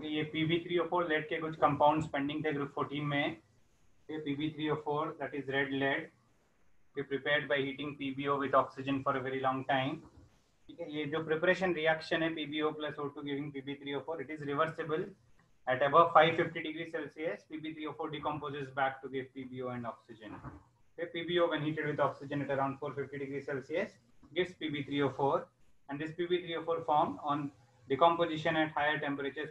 ये Pb3O4 lead के कुछ compounds pending थे group 14 में. ये Pb3O4 that is red lead be prepared by heating PbO with oxygen for a very long time. ठीक है, ये जो preparation reaction है PbO plus O2 giving Pb3O4, it is reversible. At above 550 degrees Celsius, Pb3O4 decomposes back to give PbO and oxygen. Okay, PbO when heated with oxygen at around 450 degrees Celsius gives Pb3O4, and this Pb3O4 formed on decomposition at higher temperatures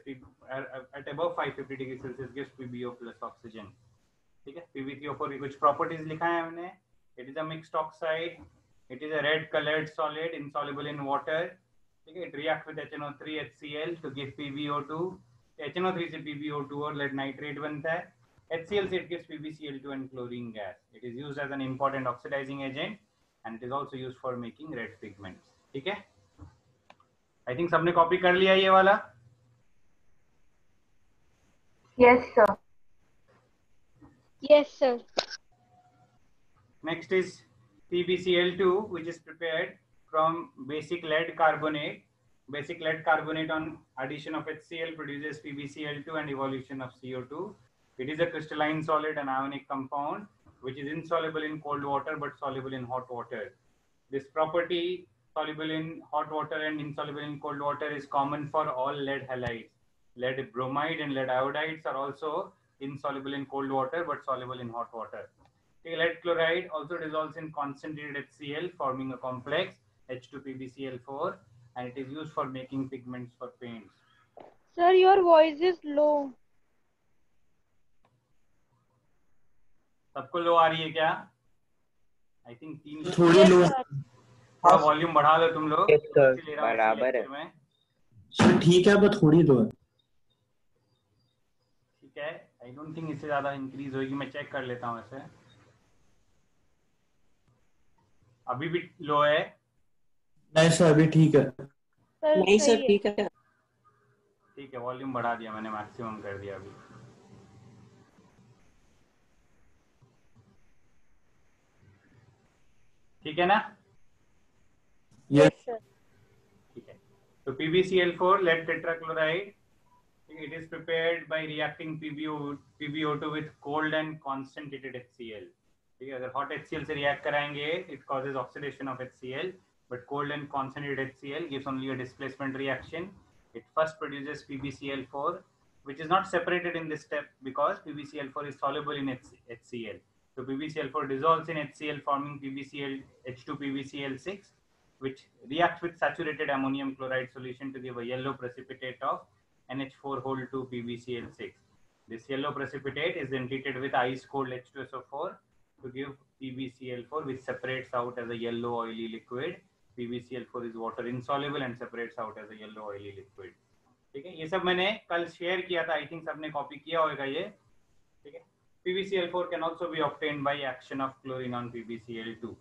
at above 550 degrees Celsius gives PbO plus oxygen. ठीक है, Pb3O4 की कुछ properties लिखा है हमने. It is a mixed oxide. It is a red colored solid insoluble in water. ठीक है, it reacts with HNO3 HCl to give PbO2. HNO3 से PbO2 और lead nitrate बनता है. HCl से it gives PbCl2 and chlorine gas. It is used as an important oxidizing agent and it is also used for making red pigments. ठीक है, I think सबने copy कर लिया ये वाला. Yes, sir. Yes, sir. Next is PbCl2, which is prepared from basic lead carbonate. Basic lead carbonate on addition of HCl produces PbCl2 and evolution of CO2. It is a crystalline solid and ionic compound which is insoluble in cold water but soluble in hot water. This property, soluble in hot water and insoluble in cold water, is common for all lead halides. Lead bromide and lead iodides are also insoluble in cold water but soluble in hot water. Lead chloride also dissolves in concentrated HCl, forming a complex H2PbCl4, and it is used for making pigments for paints. Sir, your voice is low. सबको लो आ रही है क्या? I think 3 थोड़ी लो. थोड़ा volume बढ़ा लो तुम लोग. बराबर है. सर ठीक है, बस थोड़ी लो. ठीक है, आई डोंट थिंक इससे ज्यादा इंक्रीज होगी. मैं चेक कर लेता हूँ ऐसे. अभी भी लो है? नहीं सर, अभी ठीक है. नहीं सर, ठीक है. ठीक है, वॉल्यूम बढ़ा दिया मैंने, मैक्सिमम कर दिया अभी. ठीक है ना? Yes, sir. ठीक है, तो PbCl4 lead tetrachloride, it is prepared by reacting PbO2 with cold and concentrated HCl. ठीक है, अगर hot HCl से react कराएंगे it causes oxidation of HCl, but cold and concentrated HCl gives only a displacement reaction. It first produces PbCl4, which is not separated in this step because PbCl4 is soluble in HCl. So PbCl4 dissolves in HCl, forming H2PbCl6, which reacts with saturated ammonium chloride solution to give a yellow precipitate of NH4 PbCl6. This yellow precipitate is then treated with ice cold H2SO4 to give PbCl4, which separates out as a yellow oily liquid. PbCl4 is water insoluble and separates out as a yellow oily liquid. ठीक है, ये सब मैंने कल share किया था. I think सबने copy किया होगा ये. ठीक है, PbCl4 can also be obtained by action of chlorine on PbCl2.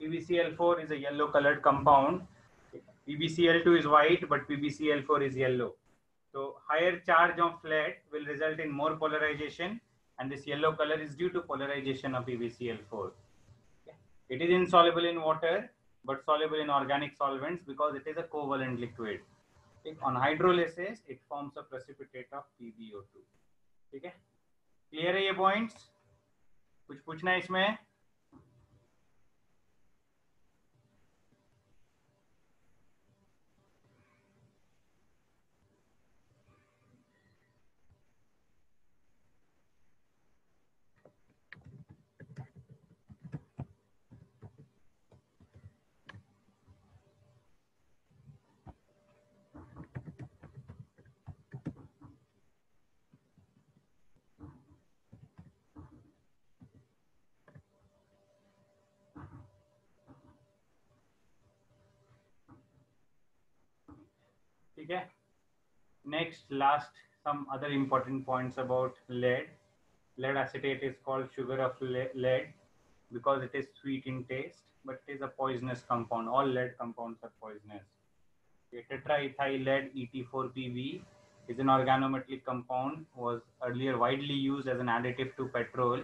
PbCl4 is a yellow colored compound. PbCl2 is white, but PbCl4 is yellow. So higher charge of lead will result in more polarization, and this yellow color is due to polarization of PbCl4. It is insoluble in water, but soluble in organic solvents because it is a covalent liquid. On hydrolysis, it forms a precipitate of PbO2. ठीक है, clear है ये points? कुछ पूछना है इसमें? ठीक है, next last some other important points about lead. Lead acetate is called sugar of lead because it is sweet in taste, but it is a poisonous compound. All lead compounds are poisonous. Tetraethyl lead Et4PV is an organometallic compound, was earlier widely used as an additive to petrol,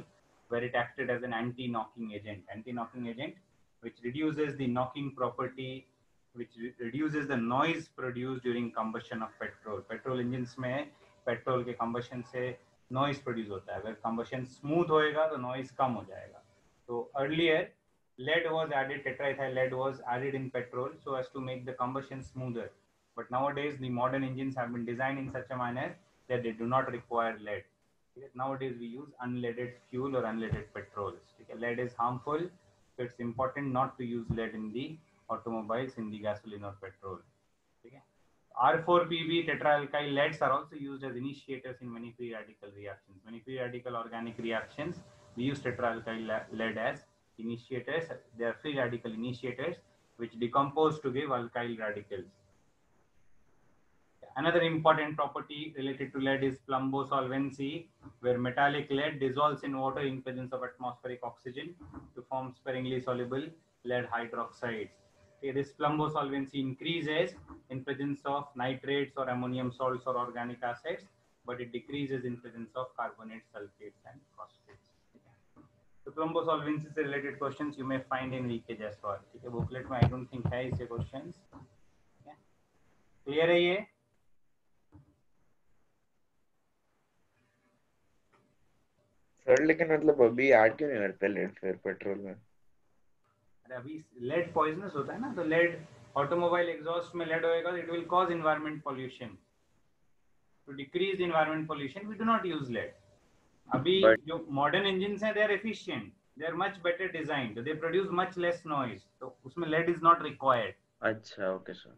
where it acted as an anti-knocking agent. Anti-knocking agent which reduces the knocking property which reduces the noise produced during combustion of petrol. Petrol engines में petrol के combustion से noise produce होता है. अगर combustion smooth होएगा तो noise कम हो जाएगा. So earlier lead was added, tetraethyl lead was added in petrol so as to make the combustion smoother. But nowadays the modern engines have been designed in such a manner that they do not require lead. Nowadays we use unleaded fuel or unleaded petrols. Lead is harmful, so it's important not to use lead in the automobiles, in the gasoline or petrol. R4PB tetraalkyl leads are also used as initiators in many free radical reactions. Many free radical organic reactions, we use tetraalkyl lead as initiators. They are free radical initiators which decompose to give alkyl radicals. Another important property related to lead is Plumbo solvency, where metallic lead dissolves in water in presence of atmospheric oxygen to form sparingly soluble lead hydroxides. Okay, this Plumbo solvency increases in presence of nitrates or ammonium salts or organic acids, but it decreases in presence of carbonates, sulfates, and phosphates. Okay. So Plumbo solvency से related questions you may find in leakage as well. ठीक है, booklet में I don't think है इससे questions. Okay. Clear है ये? Sir लेकिन मतलब अभी ऐड क्यों नहीं करते लेड फिर पेट्रोल में? अरे अभी लेड पॉइजनस होता है ना, तो लेड ऑटोमोबाइल एग्जॉस्ट में लेड होएगा, it will cause environment pollution. To decrease environment pollution we do not use lead. अभी जो मॉडर्न इंजन्स हैं they are efficient, they are much better designed, they produce much less noise, तो उसमें lead is not required. अच्छा, okay sir.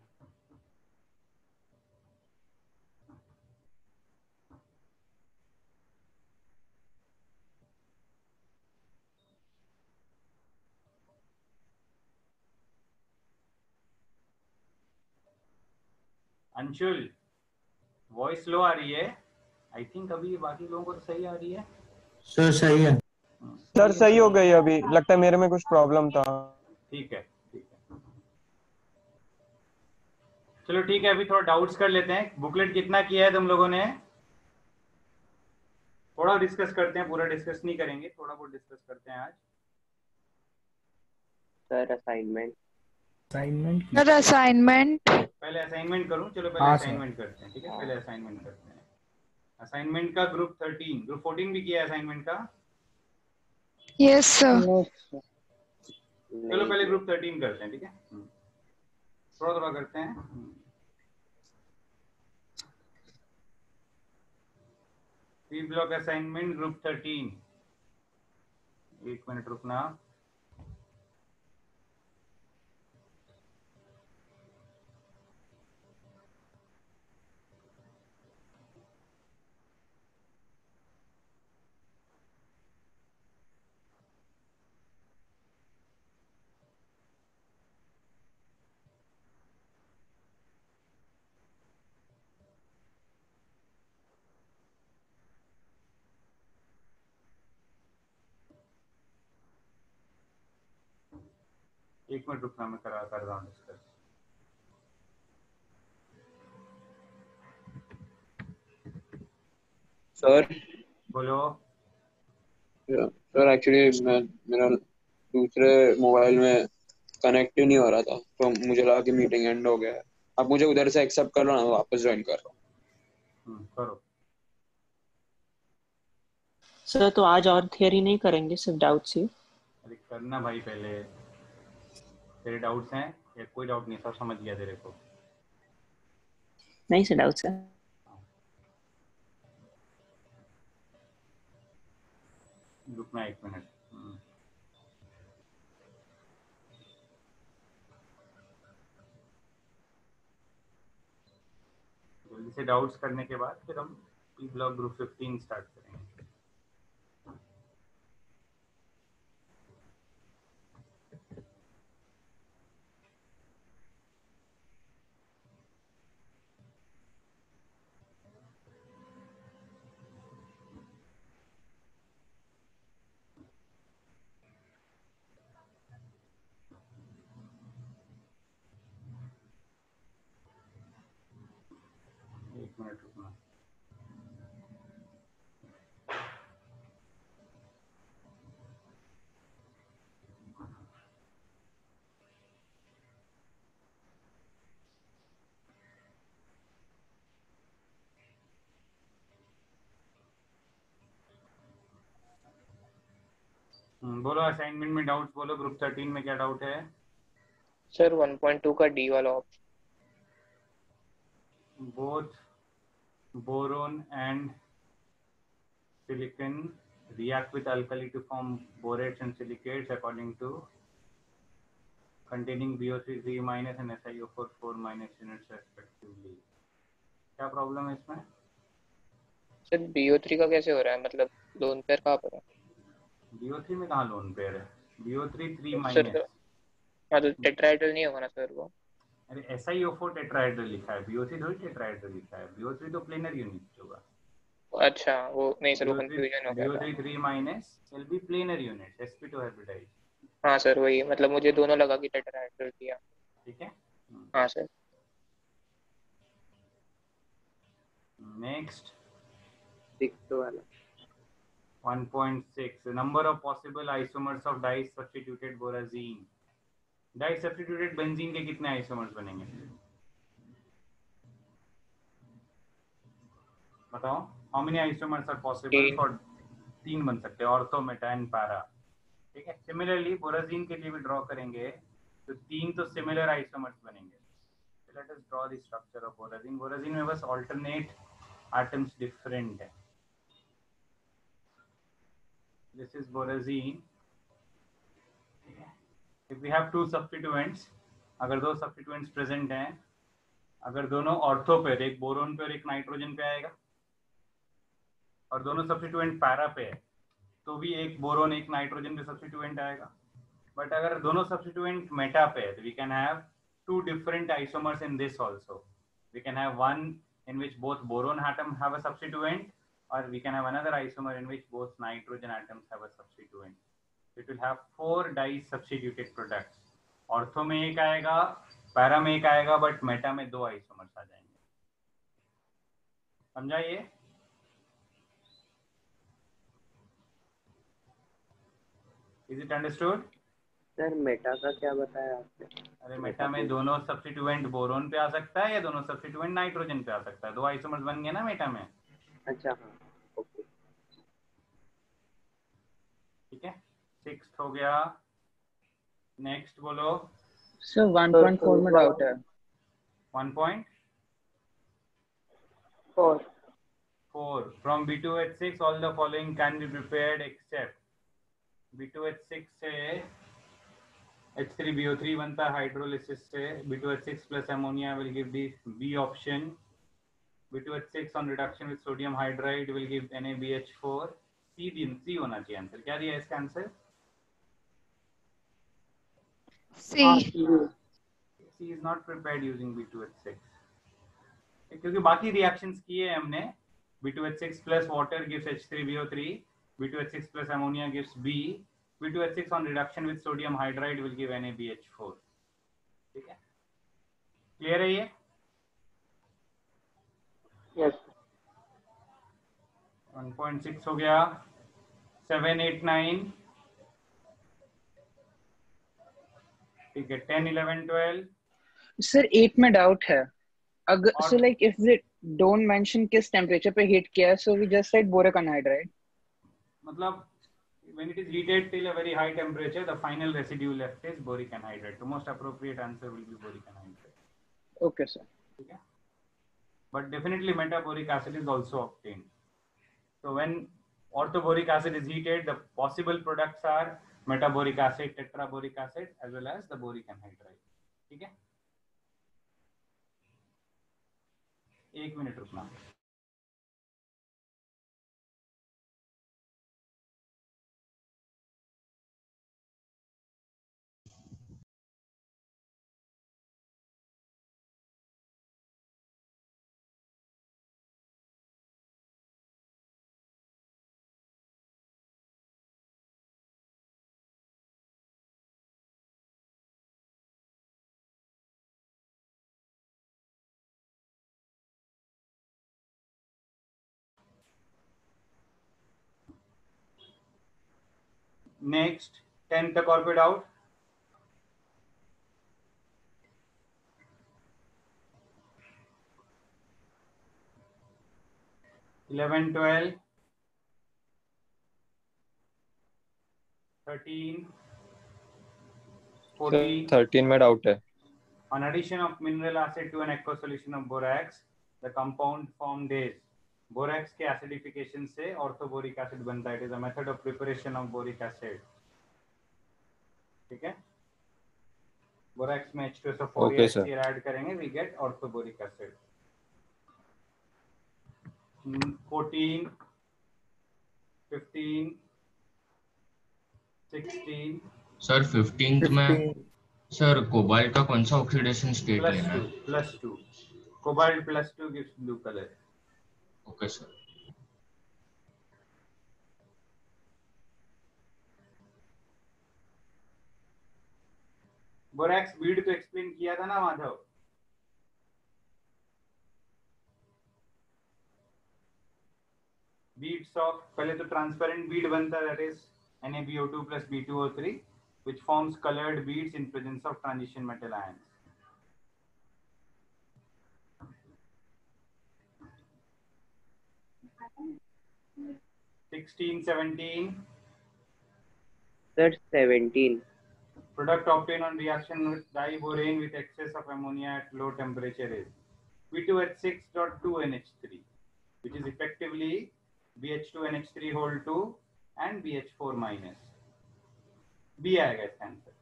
Anshul voice low आ रही है. I think अभी बाकी लोगों को तो सही आ रही है. सर सही है. सर सही हो गई, अभी लगता है मेरे में कुछ प्रॉब्लम था. ठीक है, ठीक है, चलो ठीक है. अभी थोड़ा डाउट्स कर लेते हैं. बुकलेट कितना किया है तुम लोगों ने? थोड़ा डिस्कस करते हैं, पूरा डिस्कस नहीं करेंगे, थोड़ा बहुत डिस्कस करते हैं आज. सर असाइनमेंट सर असाइनमेंट पहले असाइनमेंट करूं? चलो पहले असाइनमेंट करते हैं. ठीक है, पहले असाइनमेंट करते हैं. असाइनमेंट का ग्रुप 13, ग्रुप 14 भी किया है असाइनमेंट का? Yes sir. चलो पहले ग्रुप 13 करते हैं. ठीक है, थोड़ा थोड़ा करते हैं. C block assignment group 13. एक मिनट रुकना. एक मिनट रुकना, मैं कर रहा हूँ डिस्कस. सर बोलो. सर एक्चुअली मेरा दूसरे मोबाइल में कनेक्ट ही नहीं हो रहा था, तो मुझे लगा कि मीटिंग एंड हो गया है. आप मुझे उधर से एक्सेप्ट कर लो ना, वापस ज्वाइन कर रहा हूँ. करो. सर तो आज और थियरी नहीं करेंगे, सिर्फ डाउट्स ही. अरे करना भाई, पहले तेरे डाउट्स हैं या कोई डाउट नहीं? सब समझ गया तेरे को? नहीं सर, डाउट्स है. रुकना एक मिनट. जल्दी से डाउट्स करने के बाद फिर हम पी ब्लॉक ग्रुप 15 स्टार्ट करेंगे. एक मिनट रुकना. बोलो असाइनमेंट में डाउट्स बोलो। ग्रुप 13 में क्या डाउट है? सर 1.2 का डी वाला option. Both boron and silicon react with alkali to form borates and silicates according to containing BO3 3 minus and SiO4 4 minus units respectively. क्या प्रॉब्लम है इसमें? सर BO3 का कैसे हो रहा है, मतलब लोन पेयर कहाँ पर है? BO3 में कहाँ लोन पेयर है? BO3 3 sir minus. हाँ तो टेट्राहेड्रल नहीं होगा ना सर वो? अरे SiO4 टेट्राहेड्रल लिखा है, BO3 थोड़ी टेट्राहेड्रल लिखा है। BO3 तो प्लेनर यूनिट होगा। अच्छा वो नहीं सर, वो कंफ्यूजन हो गया था। BO3 3 minus will be planar units, sp2 hybridized। हाँ सर वही, मतलब मुझे दोनों लगा कि टेट्राहेड्रल किया। ठीक है। हाँ सर। नेक्स्ट 6 वाला 1.6 number of possible isomers of disubstituted borazine। disubstituted benzene के कितने isomers बनेंगे बताओ? how many isomers are possible for? 3 बन सकते हैं, ऑर्थो, मेटा एंड पैरा। ठीक है। सिमिलरली बोराजीन के लिए भी ड्रॉ करेंगे तो 3 तो सिमिलर आइसोमर्स बनेंगे। Let us draw the structure of borazine. Borazine में बस अल्टरनेट एटम्स डिफरेंट है। This is borazine. If we have 2 substituents, अगर 2 सब्स्टिट्यूएंट्स प्रेजेंट हैं, अगर दोनों ऑर्थो पे, एक बोरोन पे और एक नाइट्रोजन पे आएगा, और दोनों सब्स्टिट्यूएंट पैरा पे है, तो भी एक बोरोन एक नाइट्रोजन पे सब्स्टिट्यूएंट आएगा। बट अगर दोनों सब्स्टिट्यूएंट मेटा पे है, तो we can have 2 different isomers in this also. We can have one in which both boron atom have a substituent, or we can have another isomer in which both nitrogen atoms have a substituent. It will have 4 disubstituted products. Ortho में एक आएगा, para में एक आएगा, but Meta में 2 isomers आ जाएंगे। समझा ये? Is it understood? Sir Meta का क्या बताया आपने? अरे मेटा में दोनों सब्स्टिट्यूएंट बोरोन पे आ सकता है या दोनों सब्स्टिट्यूएंट नाइट्रोजन पे आ सकता है। 2 आइसोमर्स बन गए ना मेटा में। अच्छा हाँ ओके। ठीक है। 6th हो गया। नेक्स्ट बोलो। सर 1.4 में डाउट है। 1.4 from B2H6 all the following can be prepared except B2H6 से H3BO3 बनता है हाइड्रोलिसिस से। B2H6 plus ammonia will give the B option। B2H6 on reduction with sodium hydride will give NaBH4। C होना चाहिए answer. क्या दिया इसका answer? C। C is not prepared using B2H6 क्योंकि बाकी रिएक्शंस किए हैं हमने। B2H6 plus water gives H3BO3, B2H6 plus ammonia gives B, B2H6 on reduction with sodium hydride will give NaBH4। ठीक है, क्लियर है ये? यस। 1.6 हो गया। 7, 8, 9 ठीक है। 10, 11, 12 सर 8 में डाउट है। अगर so like if we don't mention किस टेम्परेचर पे हीट किया है, so we just said boric anhydride। मतलब when it is heated till a very high temperature, the final residue left is boric anhydride. The most appropriate answer will be boric anhydride। Okay sir। ठीक है, but definitely metaboric acid is also obtained। So when orthoboric acid is heated, the possible products are metaboric acid, tetraboric acid as well as the boric anhydride। ठीक है, 1 minute रुकना। Next 10 तक और कोई doubt? Eleven 12 13, sir 14. 13 में doubt है। On addition of mineral acid to an aqueous solution of borax, the compound formed is borax के acidification से orthoboric acid बनता है. It is a method of preparation of boric acid. ठीक है? Borax में H2SO4 Okay, sir. HCl add करेंगे, we get orthoboric acid. 14, 15, 16. Sir 15th में sir cobalt का कौन सा ऑक्सीडेशन स्टेट लेना है? +2. Cobalt +2 gives blue color. Okay sir. Borax Beed तो एक्सप्लेन किया था ना माधव. बीड्स ऑफ पहले तो ट्रांसपेरेंट बीड बनता है, that is NaBO2 plus B2O3 which forms colored beads in presence of transition metal ions. (16, 17). Sir, 17. Product obtained on reaction with diborane with excess of ammonia at low temperature is B2H6.2NH3, which is effectively BH2NH3 whole 2 and BH4 minus. B आएगा इसका answer.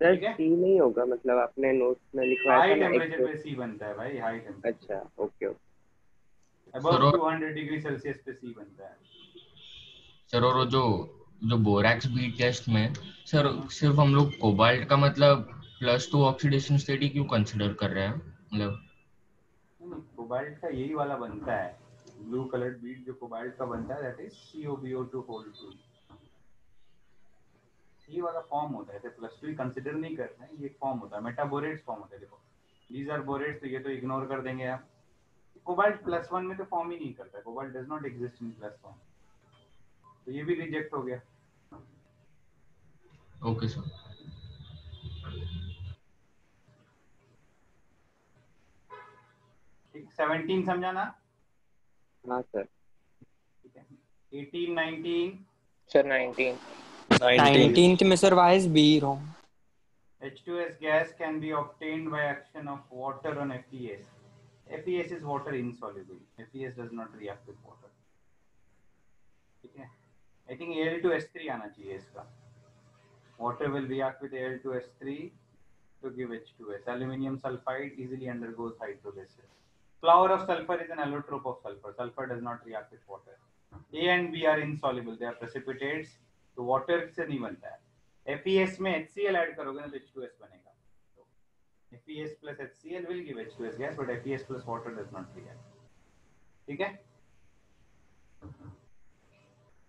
Sir C नहीं होगा, मतलब आपने notes में लिखवाया था high ना. टेम्परेचर पे C बनता है भाई, हाई टेम्परेचर. अच्छा, okay okay. Above 200 degree Celsius पे C बनता है. सर और जो बोरैक्स बीट टेस्ट में सर सिर्फ हम लोग कोबाल्ट का मतलब +2 ऑक्सीडेशन स्टेट ही क्यों कंसीडर कर रहे हैं? मतलब कोबाल्ट का यही वाला बनता है, ब्लू कलर्ड बीड जो कोबाल्ट का बनता है, दैट इज COBO2 whole 2. ये वाला फॉर्म होता है, +2 कंसीडर नहीं करते हैं, ये फॉर्म होता है, मेटाबोरेट्स फॉर्म होता है. देखो दीज आर बोरेट्स, तो ये तो इग्नोर कर देंगे आप. कोबाल्ट +1 में तो फॉर्म ही नहीं करता, cobalt does not exist in +1, तो ये भी रिजेक्ट हो गया. Okay sir. ठीक, 17 समझा ना? हाँ सर. ठीक है. 18, 19. सर 19. 19th में sir why is B wrong? H2S gas can be obtained by action of water on FeS. FeS is water insoluble. FeS does not react with water. ठीक है. I think Al2S3 आना चाहिए इसका. Water will react with Al2S3 to give H2S. Aluminium sulfide easily undergoes hydrolysis. Flower of sulfur is an allotrope of sulfur. Sulfur does not react with water. A and B are insoluble. They are precipitates. तो water से नहीं बनता है. FeS में HCl add करोगे ना तो H2S बनेगा. तो FeS plus HCl will give H2S gas, but FeS plus water does not react. ठीक है.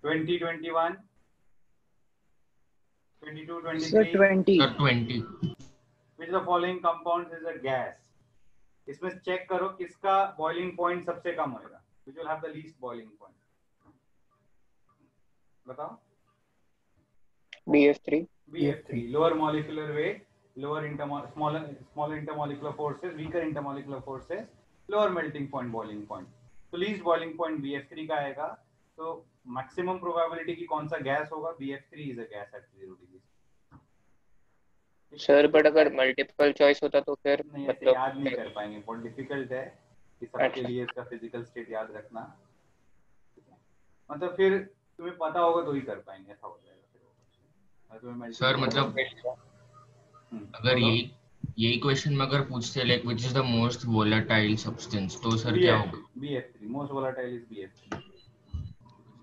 20, 21, 22, 23. Sir, 20. Sir 20. Which of the following compounds is a gas? इसमें चेक करो किसका बॉइलिंग पॉइंट सबसे कम होएगा. Which will have the least boiling point? बताओ. BF3. BF3. Lower molecular weight, smaller intermolecular forces, weaker intermolecular forces, lower melting point, boiling point. तो least boiling point BF3 का आएगा. तो maximum probability की कौन सा गैस होगा? BF3 is a gas at 0 degree. Sir but अगर multiple choice होता तो फिर नहीं, ऐसे मतलब याद नहीं कर पाएंगे, बहुत डिफिकल्ट है कि सबके लिए इसका फिजिकल स्टेट याद रखना. मतलब फिर तुम्हें पता होगा तो ही कर पाएंगे, ऐसा हो जाएगा. सर मतलब अगर यही क्वेश्चन में अगर पूछते like which is the most volatile substance, तो सर क्या होगा? BF3. Most volatile is BF3.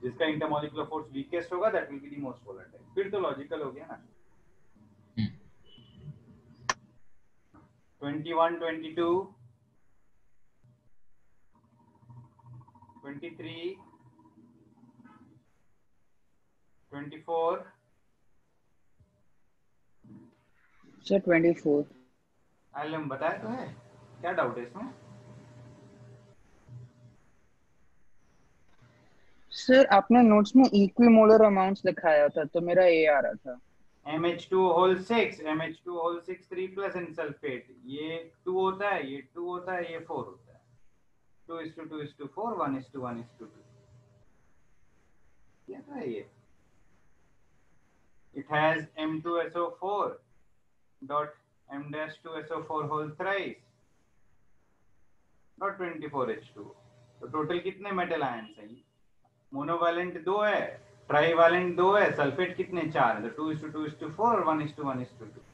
जिसका इंटरमॉलिक्यूलर फोर्स वीकेस्ट होगा that will be the most volatile. फिर तो लॉजिकल हो गया ना. 21, 22, 23, 24. Sir, 24. आलम बताया तो है, क्या डाउट है इसमें? सर आपने नोट्स में इक्विमोलर अमाउंट्स लिखाया था तो मेरा A आ रहा था. MH2 whole 6, MH2 whole 6 3 plus and sulfate. ये 2 होता है, ये 2 होता है, ये 4 होता है. 2:2:4, 1:1:2. क्या था ये? It has M2SO4 dot M-2SO4 whole thrice not 24H2। तो टोटल कितने मेटल आयंस हैं? मोनोवैलेंट 2 है, ट्राईवैलेंट 2 है, सल्फेट कितने 4 है, तो 2:2:4 और 1:1:2।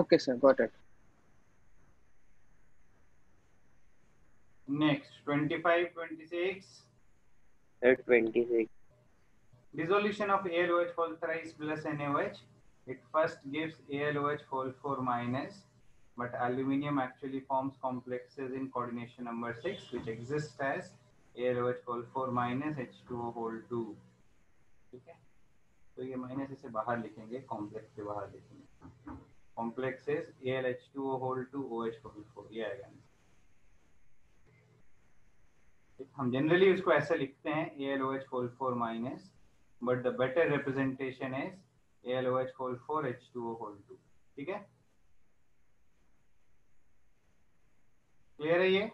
Okay, sir. Got it. Next 25, 26. 26. Dissolution of AlOH whole thrice plus NaOH. It first gives AlOH whole 4 minus, but aluminium actually forms complexes in coordination number 6, which exist as AlOH whole 4 minus H2O whole 2। ठीक है, तो ये minus इसे बाहर लिखेंगे, complex के बाहर लिखेंगे। Complexes AlH2O whole 2 OH whole 4, ये आएगा। हम जनरली उसको ऐसे लिखते हैं AlOH whole 4 minus, but the better representation is AlOH whole 4 H2O whole 2। ठीक है, क्लियर है ये?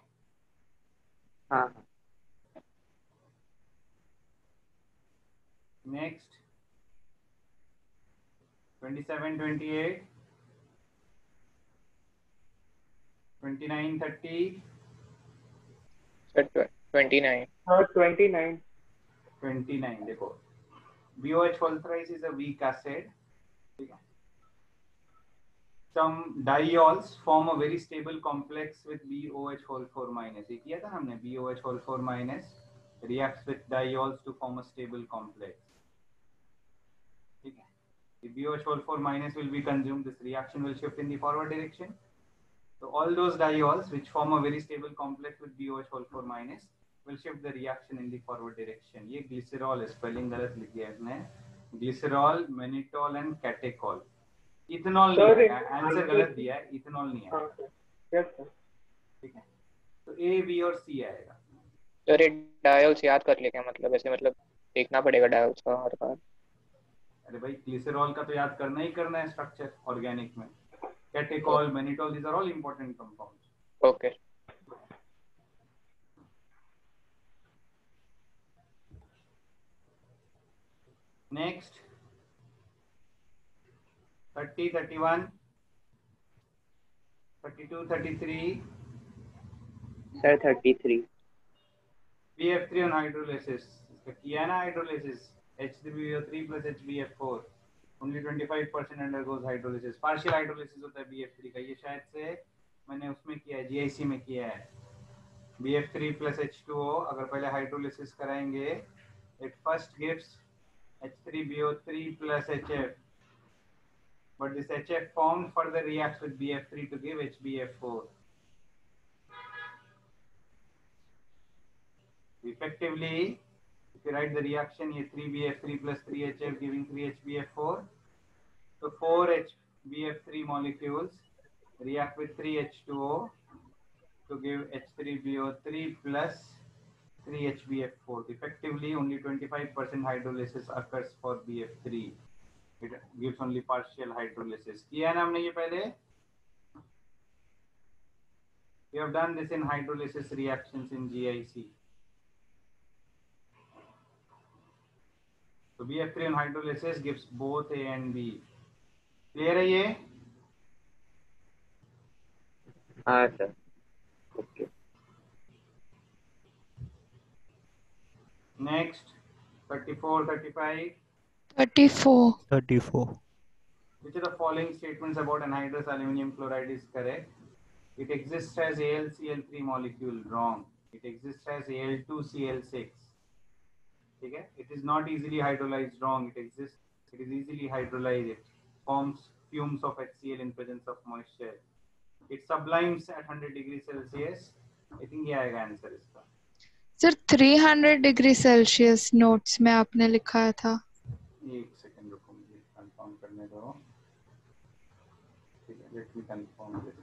हाँ। नेक्स्ट 27, 28, 29, 30, 29। 29 देखो, BOH whole thrice is a weak acid। ठीक है, some diols form a very stable complex with BOH whole 4 minus। ये किया था हमने, BOH whole 4 minus reacts with diols to form a stable complex। ठीक है, the BOH whole 4 minus will be consumed, this reaction will shift in the forward direction। So all those diols which form a very stable complex with BOH whole 4 minus will shift the reaction in the forward direction। ये glycerol है, spelling गलत लिख दिया इसने, glycerol, mannitol and catechol। Ethanol नहीं है, answer गलत दिया है, इथेनॉल नहीं है। ठीक है, तो ए, बी और सी आएगा। सर ये डायोल्स याद कर ले क्या, मतलब ऐसे मतलब देखना पड़ेगा डायोल्स का हर बार? अरे भाई ग्लिसरॉल का तो याद करना ही करना है स्ट्रक्चर ऑर्गेनिक में। Catechol, mannitol, these are all important compounds। Okay. Next 30, 31, 32, 33। Sir 33। BF3 on hydrolysis, इसका किया ना hydrolysis, H3BO3 plus HBF4, only 25% undergoes hydrolysis। Partial hydrolysis होता है BF3 का, ये शायद से मैंने उसमें किया है, GIC में किया है। BF3 plus H2O अगर पहले हाइड्रोलिसिस कराएंगे, it first gives H3BO3 plus HF, but this HF formed further reacts with BF3 to give HBF4। Effectively, if you write the reaction, ये 3BF3 plus 3HF giving 3HBF4, so 4 HBF3 molecules react with 3H2O to give H3BO3 plus 3HBF4। Effectively, only 25% hydrolysis occurs for BF3. It gives only partial hydrolysis। किया ना हमने ये पहले? We have done this in hydrolysis reactions in GIC। So BF3 on hydrolysis gives both A and B। Clear है ये? हाँ sir. Okay. Next 34, 35। 34. 34। Which of the following statements about anhydrous aluminum chloride is correct? It exists as AlCl3 molecule। Wrong। It exists as Al2Cl6। ठीक है, it is not easily hydrolyzed। Wrong। It exists, it is easily hydrolyzed, it forms fumes of HCl in presence of moisture। It sublimes at 100 degrees Celsius। I think ये आएगा answer इसका। Sir 300 degree Celsius notes में आपने लिखा था। एक second रुको, मुझे कंफर्म करने दो। ठीक है, let me confirm this.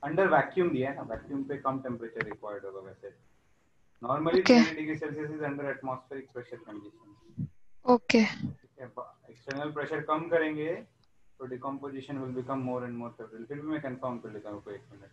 Under vacuum दिया है ना, वैक्यूम पे कम टेम्परेचर रिक्वायर्ड होगा वैसे। Normally 300 degree Celsius is under atmospheric pressure condition. Okay. ठीक है, एक्सटर्नल प्रेशर कम करेंगे So decomposition will become more and more favorable. फिर भी मैं confirm कर लेता हूँ कोई 1 मिनट.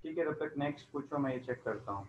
ठीक है, तब तक नेक्स्ट पूछो, मैं ये चेक करता हूँ.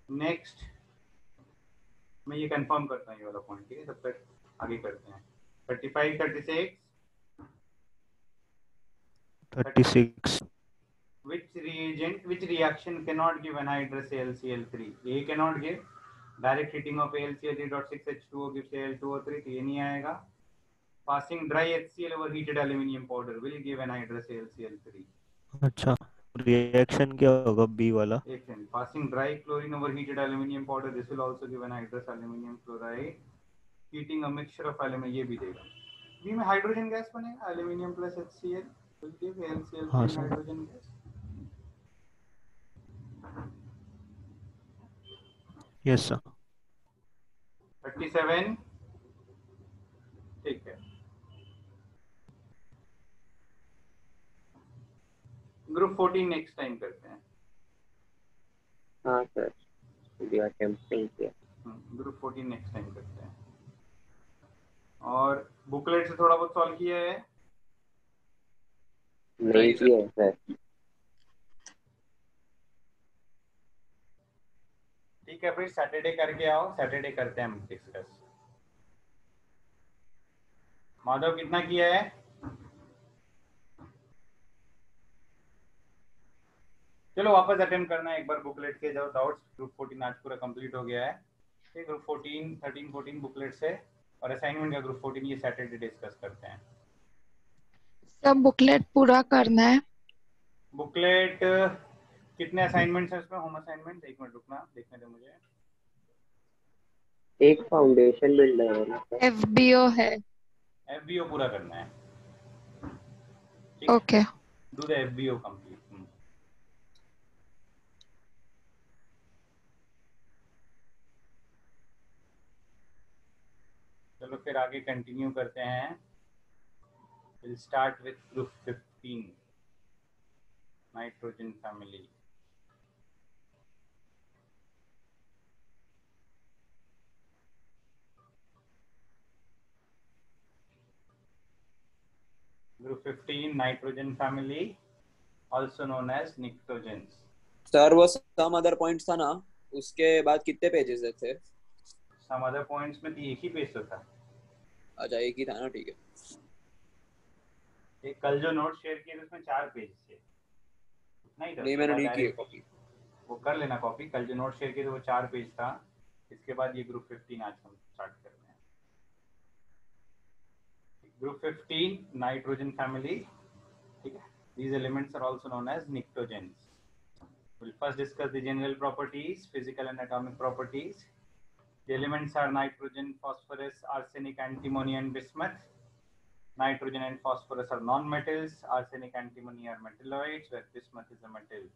नेक्स्ट मैं ये कंफर्म करता हूँ ये वाला पॉइंट. ठीक है, तब तक आगे करते हैं. 35, 36. 36. Which reaction cannot give anhydrous AlCl3? A cannot give. Direct heating of AlCl3.6H2O gives Al2O3. तो ये नहीं आएगा. Passing dry HCl over heated aluminium powder will give anhydrous AlCl3. अच्छा, रिएक्शन क्या होगा बी वाला? एक second. Passing dry chlorine over heated aluminium powder, this will also give anhydrous aluminium chloride. Heating a mixture of aluminium, ये भी देगा. B में hydrogen gas बनेगा. Aluminium plus HCl will give AlCl3 hydrogen gas. Yes sir. 37. ठीक है. Group 14 next time करते हैं. हाँ सर, वी आर अटेम्प्टिंग किया. ग्रुप 14 नेक्स्ट टाइम करते हैं. और बुकलेट से थोड़ा बहुत सॉल्व किया है? नहीं किया है सर. ठीक है, फिर सैटरडे करके आओ. सैटरडे करते हैं हम डिस्कस. माधव कितना किया है? चलो वापस अटेम्प्ट करना है एक बार बुकलेट के जो डाउट्स. ग्रुप 14 आज पूरा कंप्लीट हो गया है. ठीक, ग्रुप 14, 13, 14 बुकलेट से और असाइनमेंट का ग्रुप 14 ये सैटरडे डिस्कस करते हैं. सब बुकलेट पूरा करना है. बुकलेट कितने असाइनमेंट्स हैं उसमें? होम असाइनमेंट एक मिनट रुकना, देखने दे मुझे. एक फाउंडेशन बिल्डर है. एफबीओ है. एफबीओ पूरा करना है. Okay. Do the FBO complete. चलो फिर आगे कंटिन्यू करते हैं. Will start with group 15 nitrogen family. Group 15 nitrogen family also known as nitrogens. Sir वो सम अदर पॉइंट्स था ना, उसके बाद कितने पेजेस थे? सम अदर पॉइंट्स में एक ही पेज था. अच्छा, एक ही था ना. ठीक है. एक कल जो नोट शेयर किए थे उसमें 4 पेज थे. नहीं मैंने नहीं किए कॉपी. वो कर लेना कॉपी. कल जो नोट शेयर किए थे वो 4 पेज था. इसके बाद ये ग्रुप 15 आज हम स्टार्ट कर रहे हैं. Group 15 nitrogen family. ठीक है. These elements are also known as nitrogens. We'll first discuss the general properties, physical and atomic properties. The elements are nitrogen, phosphorus, arsenic, antimony, and bismuth. Nitrogen and phosphorus are non-metals. Arsenic, antimony are metalloids, where bismuth is a metal.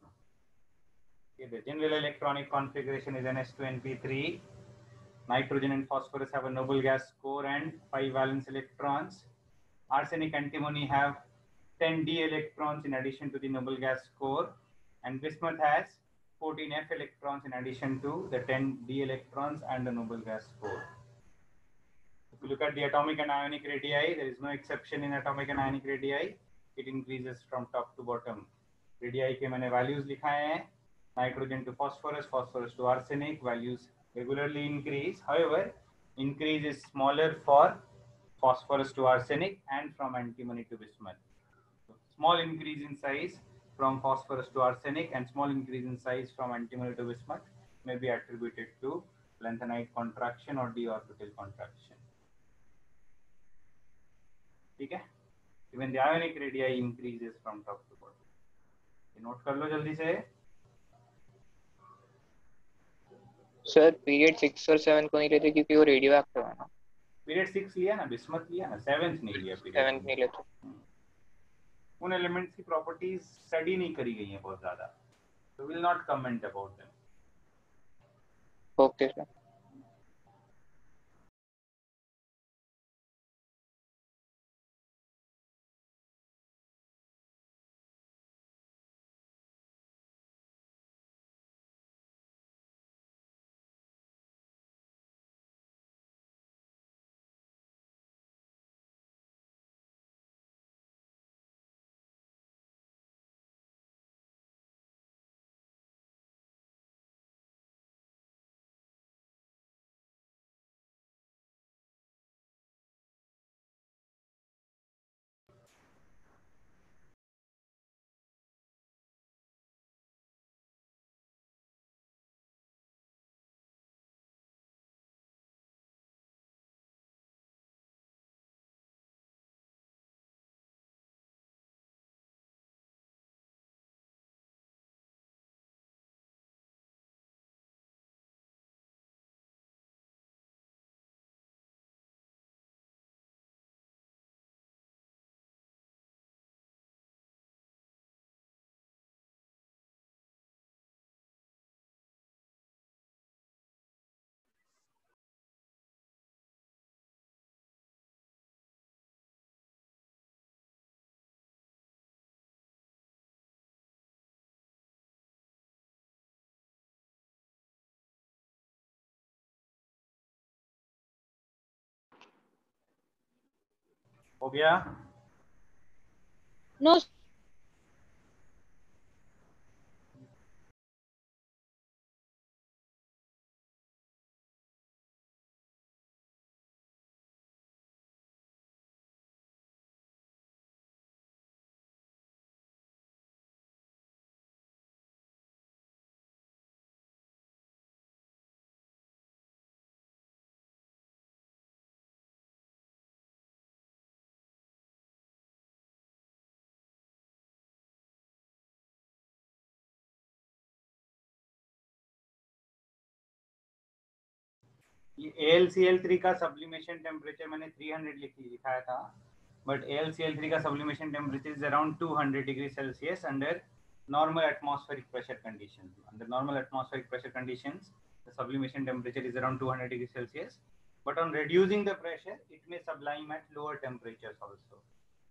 Okay, the general electronic configuration is NS2np3. Nitrogen and phosphorus have a noble gas core and 5 valence electrons. Arsenic, antimony have 10 d electrons in addition to the noble gas core, and bismuth has 14 f electrons in addition to the 10 d electrons and the noble gas core. If you look at the atomic and ionic radii, there is no exception in atomic and ionic radii. It increases from top to bottom. Radii के मैंने values लिखाए हैं. Nitrogen to phosphorus, phosphorus to arsenic, values regularly increase. However, increase is smaller for phosphorus to arsenic and from antimony to bismuth. So, small increase in size from phosphorus to arsenic and small increase in size from antimony to bismuth may be attributed to lanthanide contraction or d orbital contraction. ठीक है. Even the ionic radii increases from top to bottom. ये note कर लो जल्दी से. Sir period 6 और 7 को नहीं लेते क्योंकि वो रेडियो एक्टिव है ना. पीरियड 6 लिया ना, बिस्मथ लिया ना, 7th नहीं लिया पीरियड. 7 नहीं लेते. उन एलिमेंट्स की प्रॉपर्टीज स्टडी नहीं करी गई हैं बहुत ज्यादा, so will not comment about them. Okay sir. हो गया? नो ये AlCl3 का सब्लिमेशन टेम्परेचर मैंने 300 लिखाया था, बट AlCl3 का sublimation temperature is around 200 degree Celsius under normal atmospheric pressure conditions. Under normal atmospheric pressure conditions, the sublimation temperature is around 200 degrees Celsius. But on reducing the pressure, it may sublime at lower temperatures also.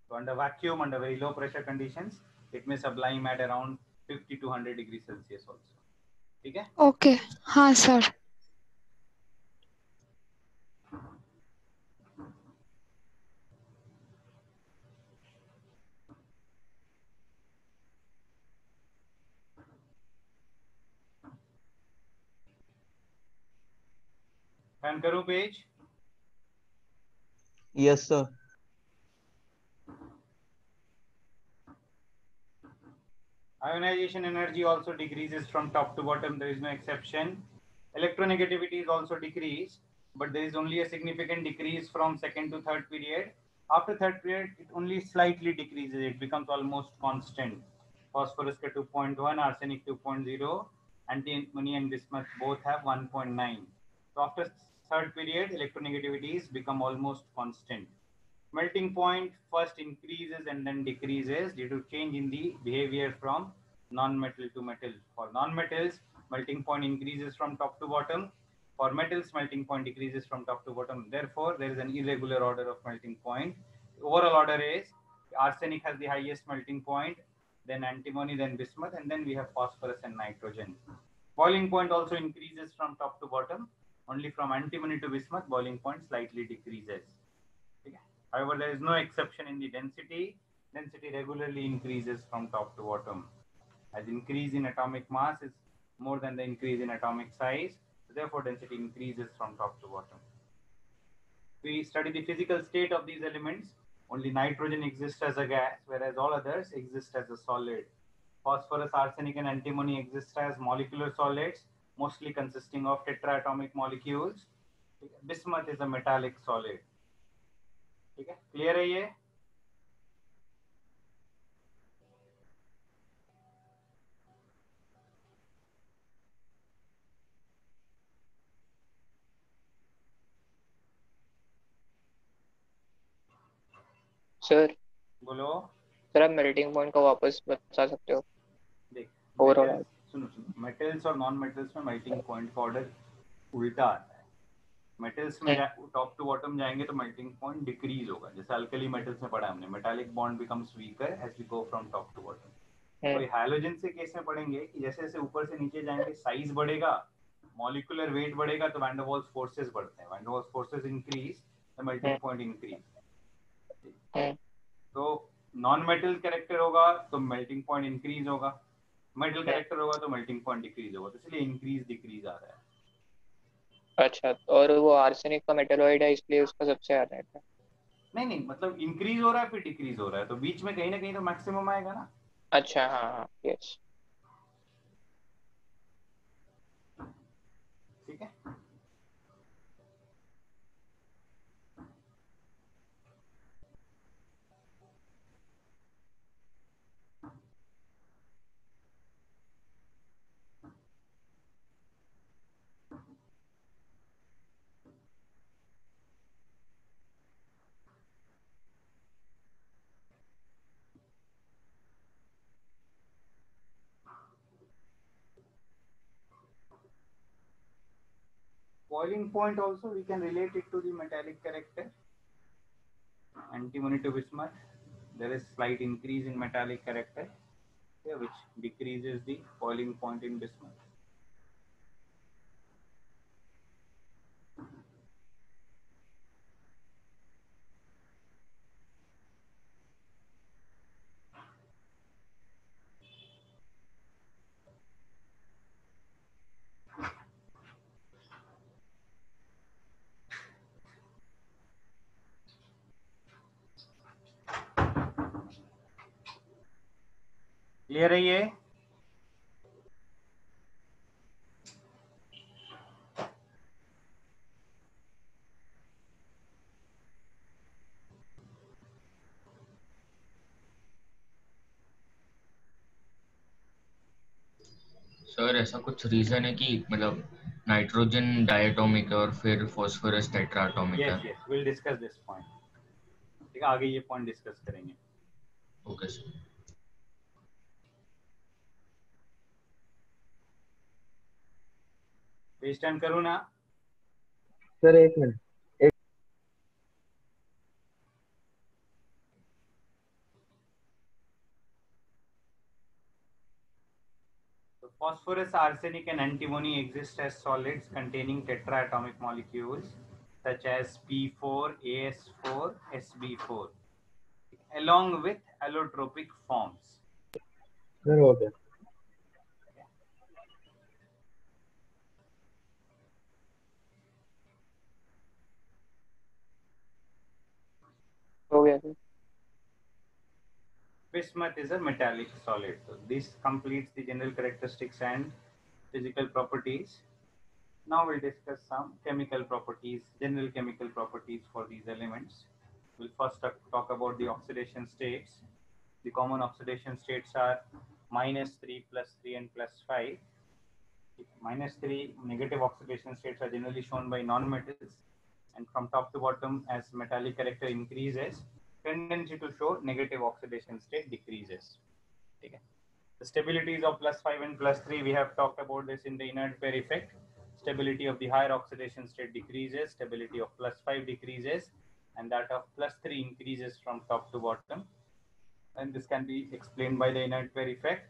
So under vacuum, under very low pressure conditions, it may sublime at around 50 to 100 degrees Celsius also. ठीक है? Okay हाँ sir. Turn करो page. Yes sir. Ionization energy also decreases from top to bottom. There is no exception. Electronegativity is also decreased, but there is only a significant decrease from second to third period. After third period, it only slightly decreases. It becomes almost constant. Phosphorus 2.1, arsenic 2.0, antimony and bismuth both have 1.9. So after third period, electronegativities become almost constant. Melting point first increases and then decreases due to change in the behavior from non-metal to metal. For non-metals, melting point increases from top to bottom. For metals, melting point decreases from top to bottom. Therefore, there is an irregular order of melting point. The overall order is arsenic has the highest melting point, then antimony, then bismuth, and then we have phosphorus and nitrogen. Boiling point also increases from top to bottom. Only from antimony to bismuth, boiling point slightly decreases. However, there is no exception in the density. Density regularly increases from top to bottom. As increase in atomic mass is more than the increase in atomic size, therefore density increases from top to bottom. We study the physical state of these elements. Only nitrogen exists as a gas, whereas all others exist as a solid. Phosphorus, arsenic, and antimony exist as molecular solids, mostly consisting of tetraatomic molecules. Bismuth is a metallic solid. ठीक है, clear है ये? Sir बोलो। Sir आप melting point का वापस बता सकते हो? देख, ओवरऑल सुनो मेटल्स और नॉन मेटल्स में मेल्टिंग पॉइंट का ऑर्डर उल्टा आता है। मेटल्स में टॉप टू बॉटम जाएंगे तो मेल्टिंग पॉइंट डिक्रीज होगा, जैसे अल्कली मेटल्स में पढ़ा हमने, metallic bond becomes weaker as we go from top to bottom. तो हैलोजन से केस में पढ़ेंगे कि जैसे जैसे ऊपर से नीचे जाएंगे साइज बढ़ेगा, मॉलिक्यूलर वेट बढ़ेगा, तो वैन डर वाल्स फोर्सेस बढ़ते हैं। Van der Waals forces increase the melting point increase. तो नॉन मेटल कैरेक्टर होगा तो मेल्टिंग पॉइंट इंक्रीज होगा, मेटल कैरेक्टर होगा तो मेल्टिंग पॉइंट डिक्रीज होगा, तो इसलिए इंक्रीज डिक्रीज आ रहा है। अच्छा, और वो आर्सेनिक का मेटलॉइड है इसलिए उसका सबसे ज्यादा है? नहीं मतलब इंक्रीज हो रहा है फिर डिक्रीज हो रहा है, तो बीच में कहीं ना कहीं तो मैक्सिमम आएगा ना। अच्छा, हाँ हाँ, यस। ठीक है। Boiling point also we can relate it to the metallic character. Antimony to bismuth, there is slight increase in metallic character, which decreases the boiling point in bismuth. Clear है ये? Sir ऐसा कुछ reason है कि मतलब nitrogen diatomic है और फिर फास्फोरस टेट्राटोमिक है? Yes yes, will discuss this point. ठीक है, आगे ये पॉइंट डिस्कस करेंगे। Okay sir. पेज टर्न करूँ ना? सर एक minute. Phosphorus, arsenic, and antimony exist as solids containing tetraatomic molecules such as P4, AS4, Sb4, along with allotropic forms. Sir हो गया। हो गया sir. Bismuth is a metallic solid. So this completes the general characteristics and physical properties. Now we'll discuss some chemical properties, general chemical properties for these elements. We'll first talk about the oxidation states. The common oxidation states are -3, +3, and +5. -3 negative oxidation states are generally shown by non-metals, and from top to bottom, as metallic character increases, tendency to show negative oxidation state decreases. Okay. The stabilities of +5 and +3, we have talked about this in the inert pair effect. Stability of the higher oxidation state decreases, stability of +5 decreases, and that of +3 increases from top to bottom. And this can be explained by the inert pair effect.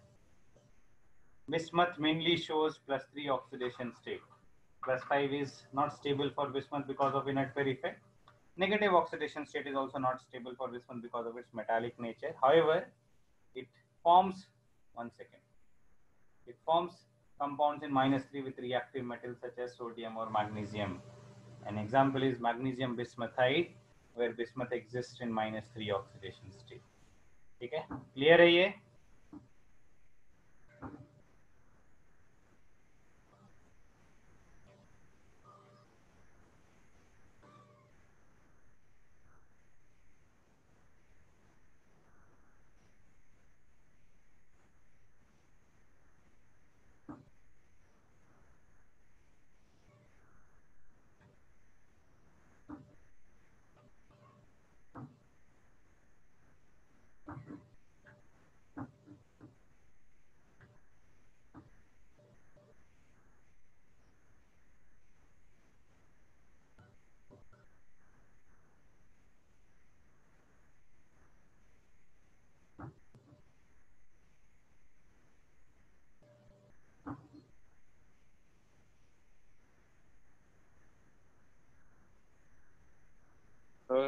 Bismuth mainly shows +3 oxidation state. +5 is not stable for bismuth because of inert pair effect. Negative oxidation state is also not stable for bismuth because of its metallic nature. However, it forms, it forms compounds in -3 with reactive metals such as sodium or magnesium. An example is magnesium bismuthide, where bismuth exists in -3 oxidation state. ठीक है, clear है ये?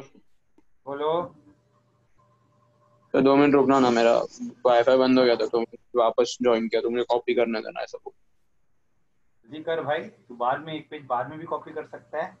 Sir बोलो। तो 2 minute रुकना ना, मेरा wifi बंद हो गया था तो वापस ज्वाइन किया, तो मुझे कॉपी करना था ना ऐसा कुछ। जी कर भाई, तू बाद में एक पेज बाद में भी कॉपी कर सकता है।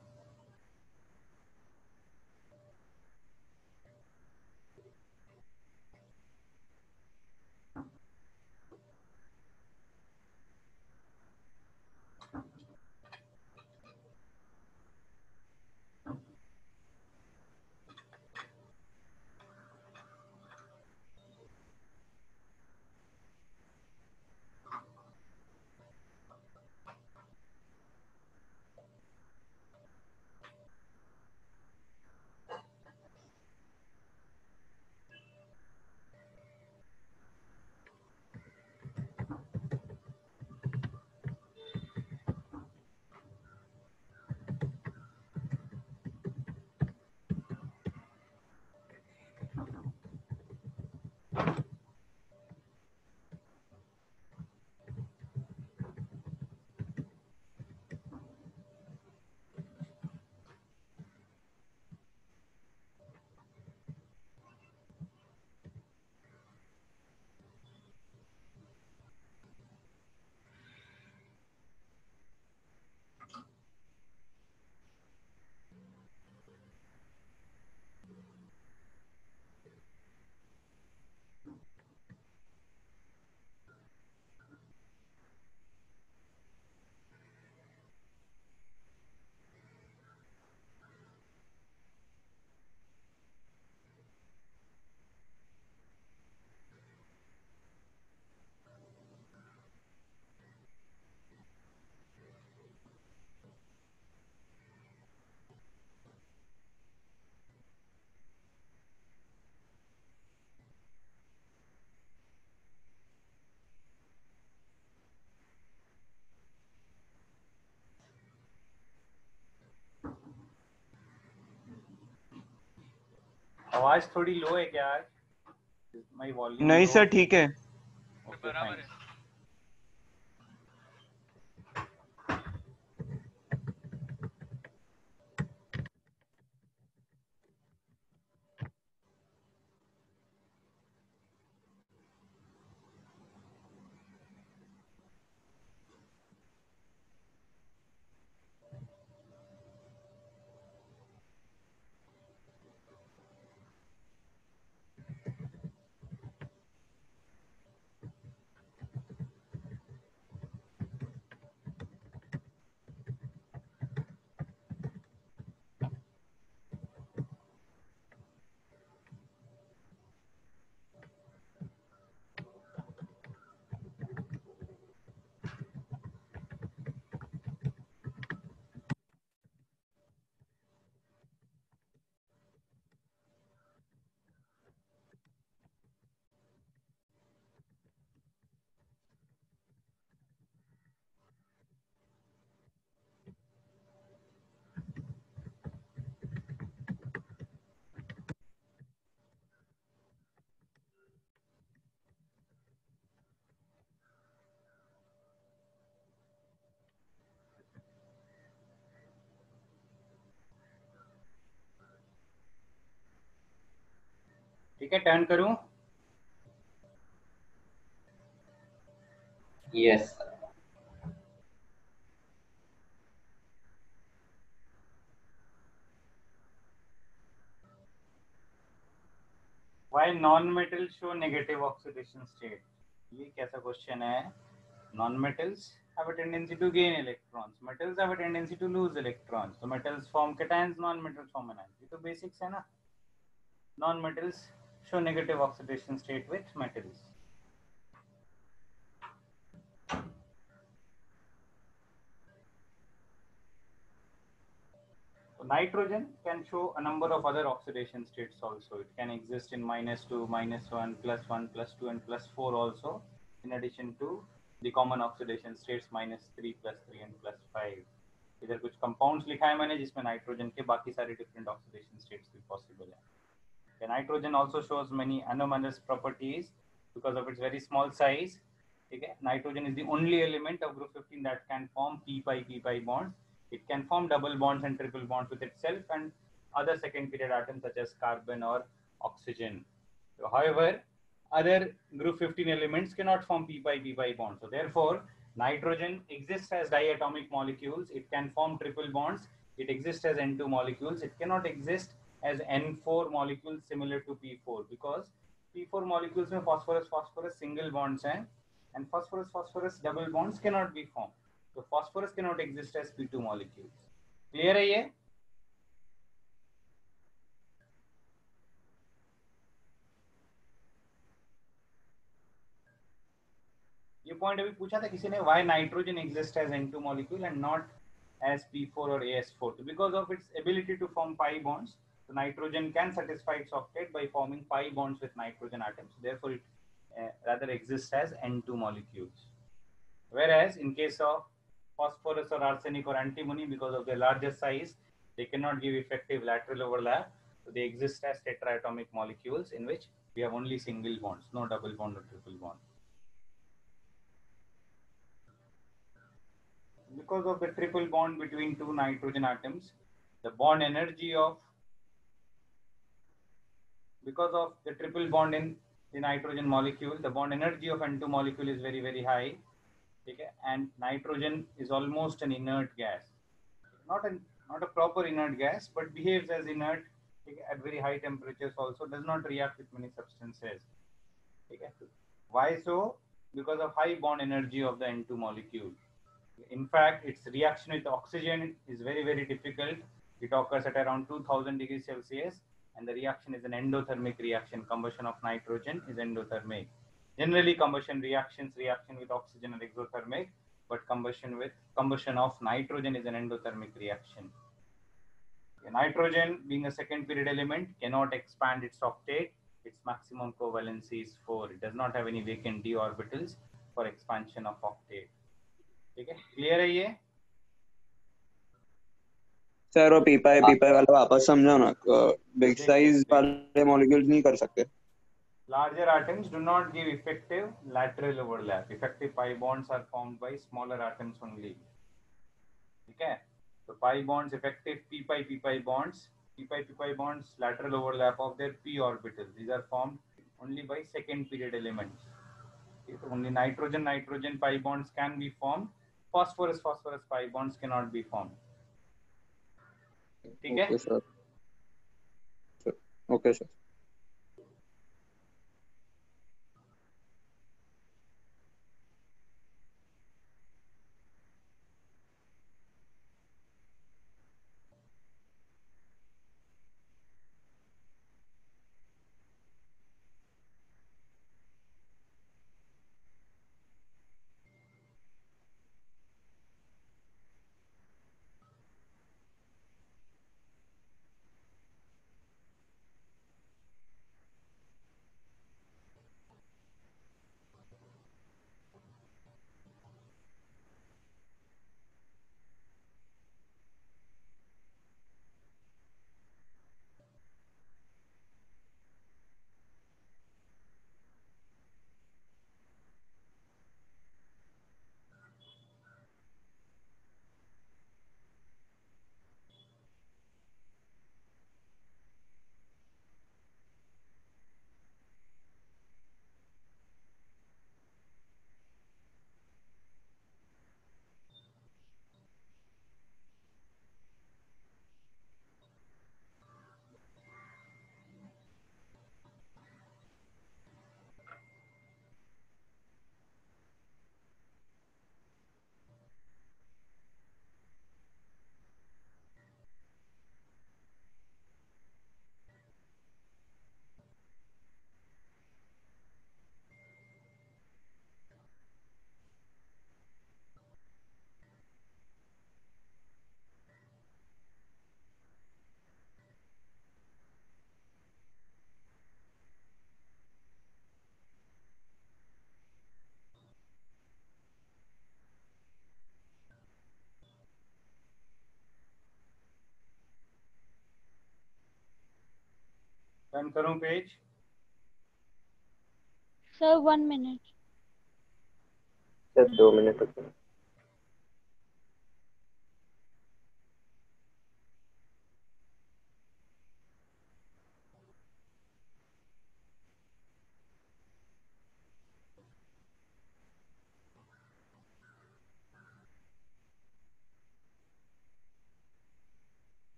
आवाज थोड़ी लो है क्या आज? माय वॉल्यूम नहीं लो? सर ठीक है। Okay fine. ठीक है, टर्न करूं? Yes Why non-metals show negative oxidation state? ये कैसा क्वेश्चन है? Non-metals have a tendency to gain electrons. Metals have a tendency to lose electrons. So metals form cations, non-metals form anions. ये तो basics है ना? Non-metals show negative oxidation state with metals. So nitrogen can show a number of other oxidation states also. It can exist in -2, -1, +1, +2, and +4 also, in addition to the common oxidation states -3, +3, and +5. इधर कुछ compounds लिखा है मैंने जिसमें nitrogen के बाकी सारे different oxidation states भी possible है. The nitrogen also shows many anomalous properties because of its very small size. Okay? Nitrogen is the only element of group 15 that can form p-pi bonds. It can form double bonds and triple bonds with itself, and other second period atoms such as carbon or oxygen. So, however, other group 15 elements cannot form p pi bond. So therefore, nitrogen exists as diatomic molecules. It can form triple bonds. It exists as N2 molecules. It cannot exist as N4 molecules similar to P4 because P4 molecules में phosphorus single bonds हैं and phosphorus double bonds cannot be formed. So phosphorus cannot exist as P2 molecules. Clear है ये? ये point अभी पूछा था किसी ने, why nitrogen exists as N2 molecule and not as P4 or AS4? So because of its ability to form pi bonds, so nitrogen can satisfy its octet by forming pi bonds with nitrogen atoms. Therefore, it rather exists as N2 molecules. Whereas in case of phosphorus or arsenic or antimony, because of their larger size, they cannot give effective lateral overlap. So they exist as tetraatomic molecules in which we have only single bonds, no double bond or triple bond. Because of the triple bond between two nitrogen atoms, the bond energy of, because of the triple bond in the nitrogen molecule, the bond energy of N2 molecule is very, very high. Okay? And nitrogen is almost an inert gas. Not a proper inert gas, but behaves as inert, okay, at very high temperatures also, does not react with many substances. Okay? Why so? Because of high bond energy of the N2 molecule. In fact, its reaction with oxygen is very, very difficult. It occurs at around 2000 degrees Celsius, and the reaction is an endothermic reaction. Combustion of nitrogen is endothermic. Generally, combustion with oxygen are exothermic, but combustion of nitrogen is an endothermic reaction. Nitrogen, being a second period element, cannot expand its octet. Its maximum covalency is 4. It does not have any vacant d orbitals for expansion of octet. ठीक है, clear है ये? Sir वो पीपाई वाला वापस समझाओ ना, big size वाले मॉलिक्यूल्स नहीं कर सकते. Larger atoms do not give effective lateral overlap. Effective pi bonds are formed by smaller atoms only. ठीक है, so pi bonds, effective p pi bonds, lateral overlap of their p orbitals. These are formed only by second period elements. Okay, so only nitrogen pi bonds can be formed. Phosphorus pi bonds cannot be formed. ठीक है? Okay sir. Okay sir. Run करूं page? Sir 1 minute. Sir 2 minute रुको.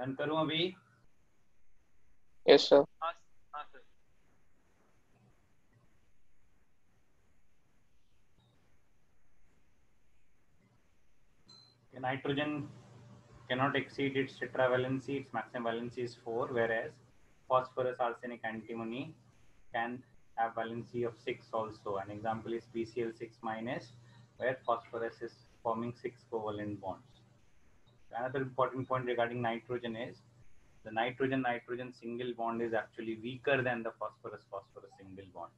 Run करूं अभी? Yes sir. Nitrogen cannot exceed its tetravalency. Its maximum valency is 4, whereas phosphorus, arsenic, antimony can have valency of 6 also. An example is BCl6 minus, where phosphorus is forming 6 covalent bonds. Another important point regarding nitrogen is the nitrogen-nitrogen single bond is actually weaker than the phosphorus-phosphorus single bond.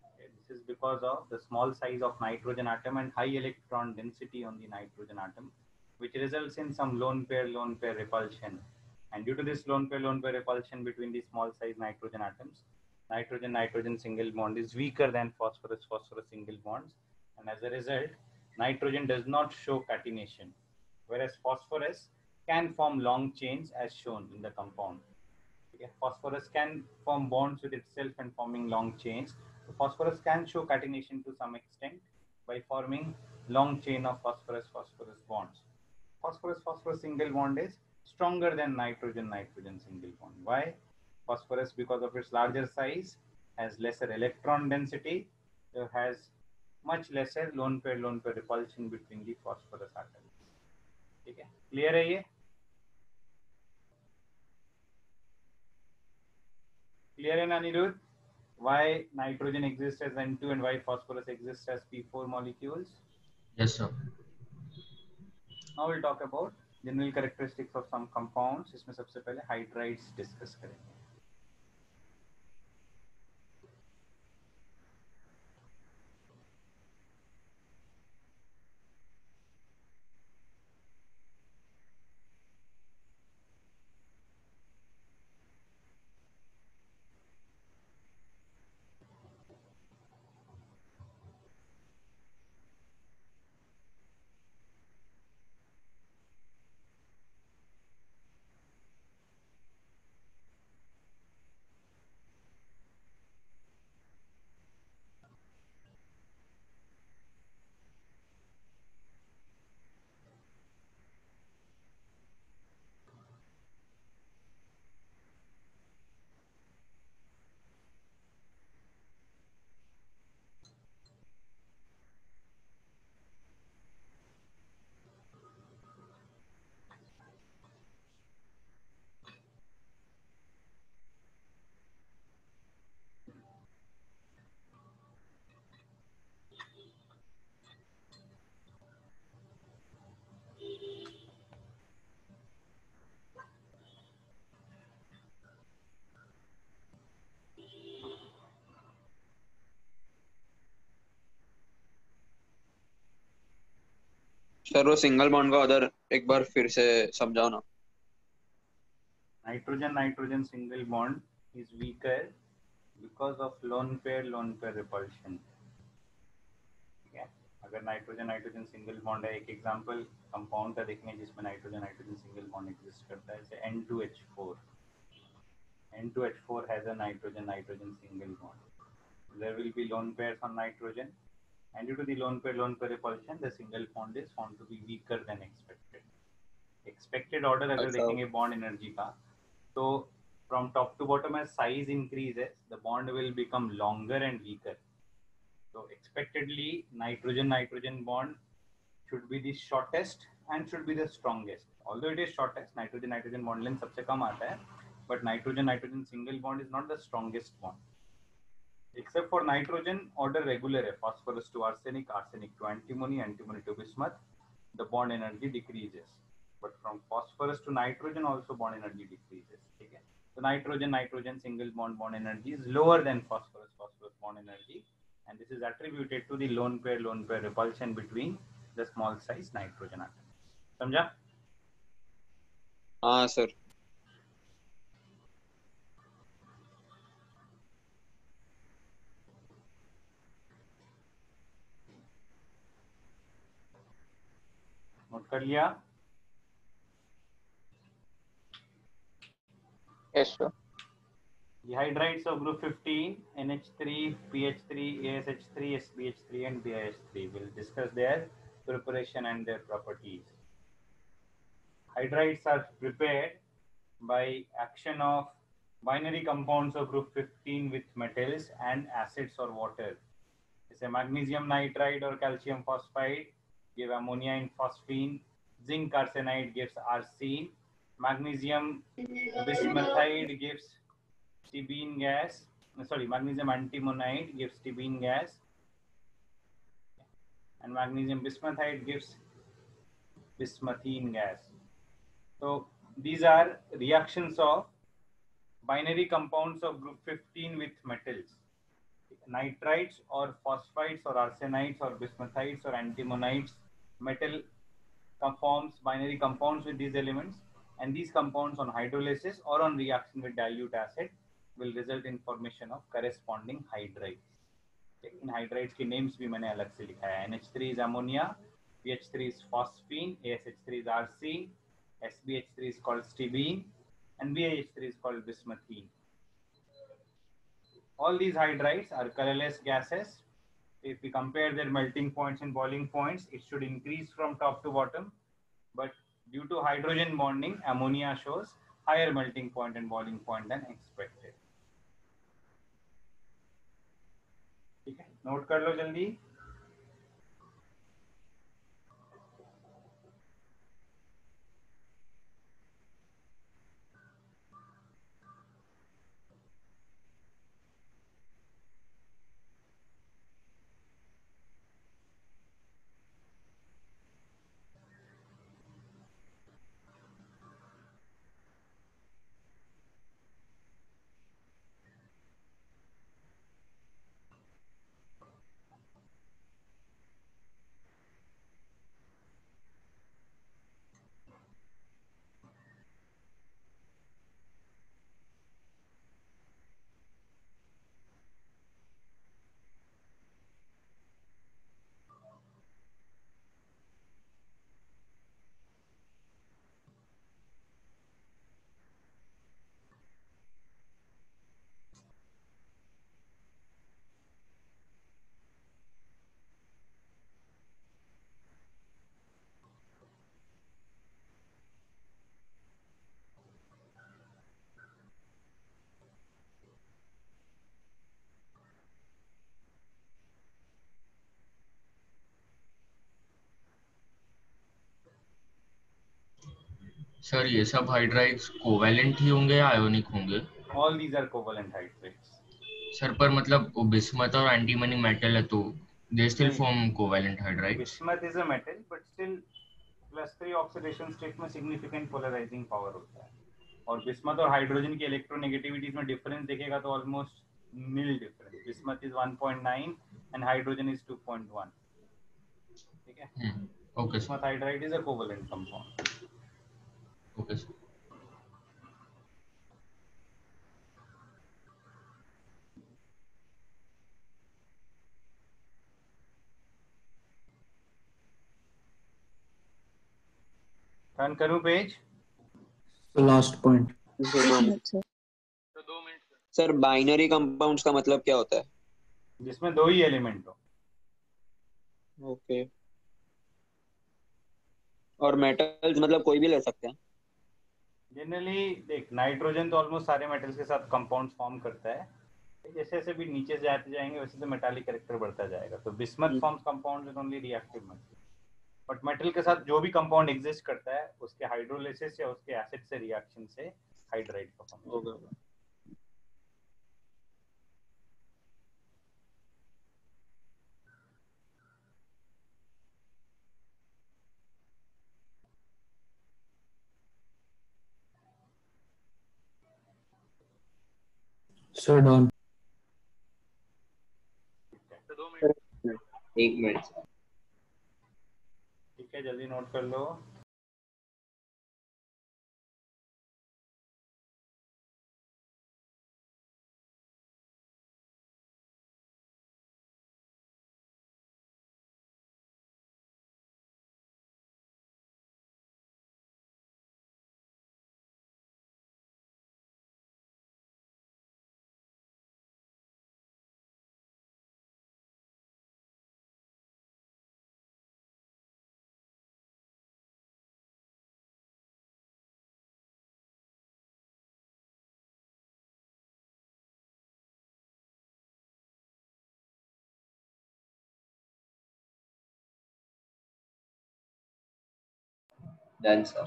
Okay, this is because of the small size of nitrogen atom and high electron density on the nitrogen atom, which results in some lone pair repulsion. And due to this lone pair repulsion between the small size nitrogen atoms, nitrogen-nitrogen single bond is weaker than phosphorus-phosphorus single bonds. And as a result, nitrogen does not show catenation, whereas phosphorus can form long chains as shown in the compound. Okay. Phosphorus can form bonds with itself and forming long chains. So phosphorus can show catenation to some extent by forming long chain of phosphorus-phosphorus bonds. Phosphorus-phosphorus single bond is stronger than nitrogen-nitrogen single bond. Why? Phosphorus, because of its larger size, has lesser electron density, has much lesser lone pair repulsion between the phosphorus atoms. Okay. Clear है ये? Clear है Anirudh? Why nitrogen exists as N2 and why phosphorus exists as P4 molecules? Yes, sir. Now we'll talk about general characteristics of some compounds. इसमें सबसे पहले hydrides discuss करेंगे. Sir वो single bond का उधर एक बार फिर से समझाओ ना. Nitrogen-nitrogen single bond is weaker because of lone pair repulsion. Okay. अगर नाइट्रोजन सिंगल बॉन्ड है, एक एग्जांपल कंपाउंड का देखेंगे जिसमें नाइट्रोजन सिंगल बॉन्ड एग्जिस्ट करता है, जैसे N2H4. N2H4 has a nitrogen single bond. There will be lone pairs on nitrogen, and due to the lone pair repulsion, the single bond is found to be weaker than expected. Expected order अगर देखेंगे bond energy का, तो from top to bottom as size increases, the bond will become longer and weaker. So expectedly, nitrogen bond should be the shortest and should be the strongest. Although it is shortest, nitrogen bond length सबसे कम आता है, but nitrogen single bond is not the strongest bond. Except for nitrogen, order regular है, phosphorus to arsenic, arsenic to antimony, antimony to bismuth, the bond energy decreases. But from phosphorus to nitrogen also bond energy decreases. Okay? So nitrogen single bond energy is lower than phosphorus bond energy, and this is attributed to the lone pair repulsion between the small size nitrogen atoms. समझा? हाँ sir. Note कर लिया? Yes sir. The hydrides of group 15, NH3, PH3, ASH3, SBH3 and BIH3. We'll discuss their preparation and their properties. Hydrides are prepared by action of binary compounds of group 15 with metals and acids or water. Say magnesium nitride or calcium phosphide give ammonia and phosphine. Zinc arsenide gives arsine. Magnesium bismuthide gives stibine gas. Sorry, magnesium antimonide gives stibine gas. And magnesium bismuthide gives bismuthine gas. So these are reactions of binary compounds of group 15 with metals. Nitrides or phosphides or arsenides or bismuthides or antimonides, metal forms binary compounds with these elements, and these compounds on hydrolysis or on reaction with dilute acid will result in formation of corresponding hydrides. In hydrides की names भी मैंने अलग से लिखा है. NH3 is ammonia, BH3 is phosphine, ASH3 is arsine, SBH3 is called stibine, and BH3 is called bismuthine. All these hydrides are colorless gases. If we compare their melting points and boiling points, it should increase from top to bottom. But due to hydrogen bonding, ammonia shows higher melting point and boiling point than expected. ठीक है, note कर लो जल्दी. Sir ये सब hydrides covalent ही होंगे या ionic होंगे? All these are covalent hydrates. Sir पर मतलब वो बिस्मथ और एंटीमनी मेटल है तो they still form covalent hydrides. Bismuth is a metal, but still +3 oxidation state में सिग्निफिकेंट पोलराइजिंग पावर होता है. और बिस्मथ और हाइड्रोजन की इलेक्ट्रोनेगेटिविटीज में डिफरेंस देखेगा तो almost nil difference. Bismuth is 1.9 and hydrogen is 2.1. ठीक है. Okay. Bismuth hydride is a covalent compound. Okay sir. Run करूं page? Last point. Sir binary compounds का मतलब क्या होता है? जिसमें दो ही एलिमेंट हो. ओके. और मेटल्स मतलब कोई भी ले सकते हैं? जनरली देख, नाइट्रोजन तो ऑलमोस्ट सारे मेटल्स के साथ कंपाउंड्स फॉर्म करता है. जैसे जैसे भी नीचे से जाते जाएंगे वैसे तो मेटालिक कैरेक्टर बढ़ता जाएगा. तो bismuth forms compounds with only reactive metal. But metal के साथ जो भी कंपाउंड एग्जिस्ट करता है उसके हाइड्रोलिसिस या उसके एसिड से रिएक्शन से हाइड्राइड का फॉर्म होगा. Sir done. 1 मिनट. ठीक है, जल्दी नोट कर लो. Done, sir.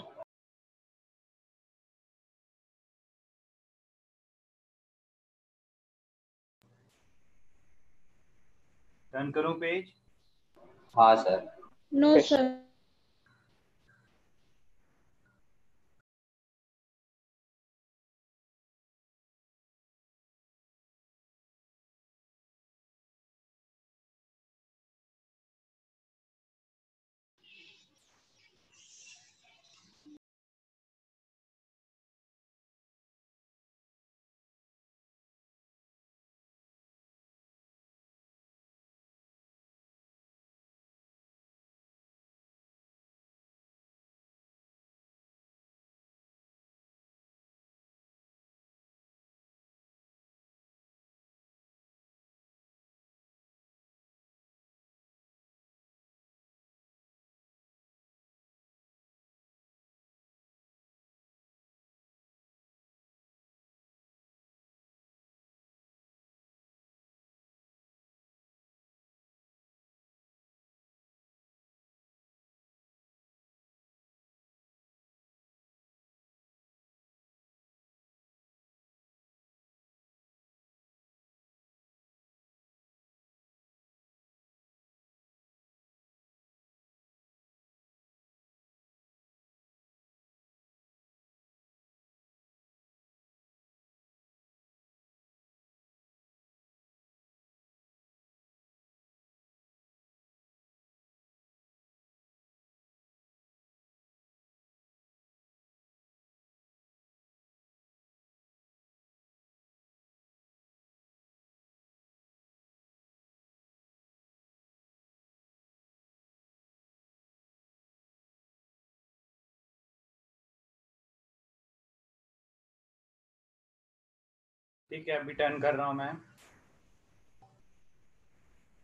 Turn करूं पेज? हाँ सर. No, Yes. sir. ठीक है, अभी टर्न कर रहा हूं मैं.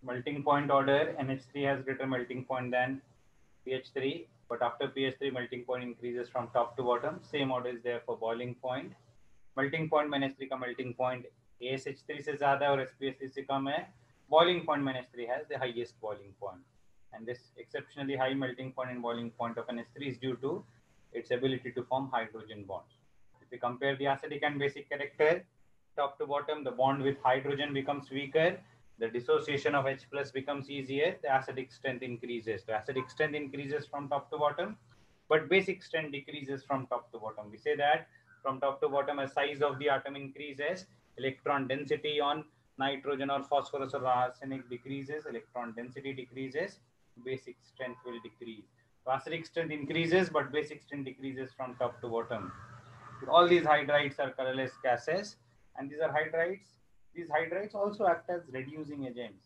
Melting point order, NH3 has greater melting point than pH3, but after pH3 melting point increases from top to bottom. Same order is there for boiling point. Melting point में NH3 का melting point ASH3 से ज़्यादा है और SPH3 से कम है. Boiling point में NH3 has the highest boiling point, and this exceptionally high melting point and boiling point of NH3 is due to its ability to form hydrogen bonds. If we compare the acidic and basic character, top to bottom, the bond with hydrogen becomes weaker. The dissociation of H plus becomes easier. The acidic strength increases. The acidic strength increases from top to bottom, but basic strength decreases from top to bottom. We say that from top to bottom, as size of the atom increases, electron density on nitrogen or phosphorus or arsenic decreases, electron density decreases, basic strength will decrease. So acidic strength increases, but basic strength decreases from top to bottom. All these hydrides are colorless gases, and these are hydrides. These hydrides also act as reducing agents.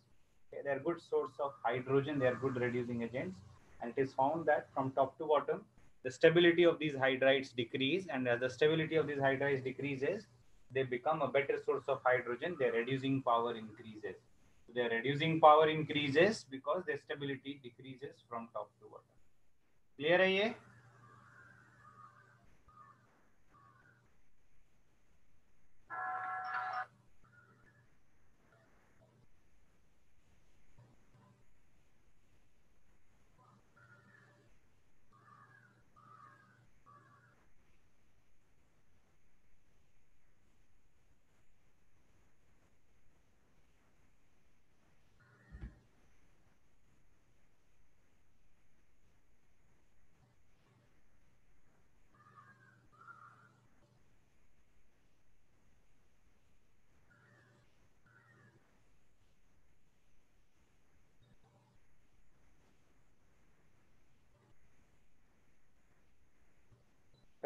Okay, they are good source of hydrogen. They are good reducing agents, and it is found that from top to bottom, the stability of these hydrides decrease, and as the stability of these hydrides decreases, they become a better source of hydrogen. Their reducing power increases. So their reducing power increases because their stability decreases from top to bottom. Clear है ये?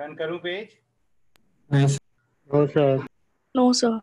Turn करूं page? Nice. No, sir. No, sir.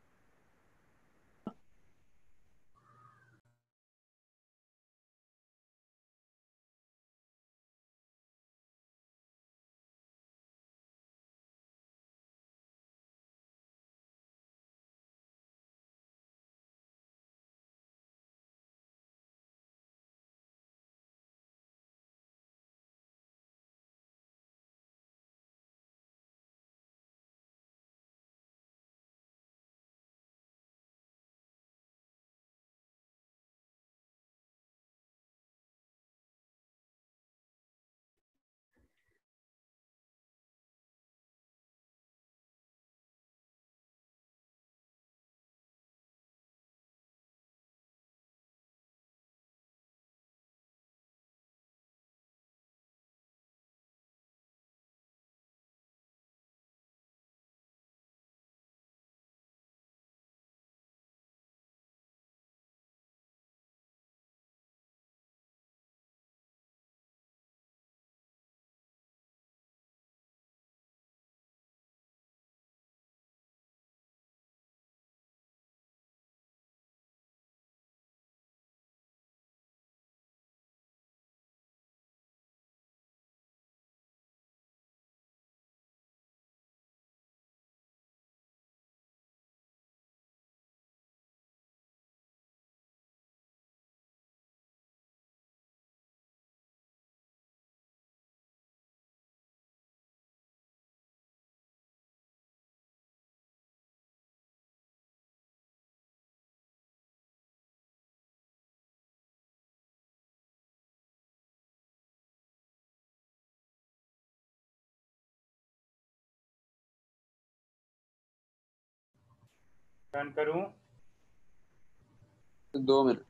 Run करूं? 2 minute.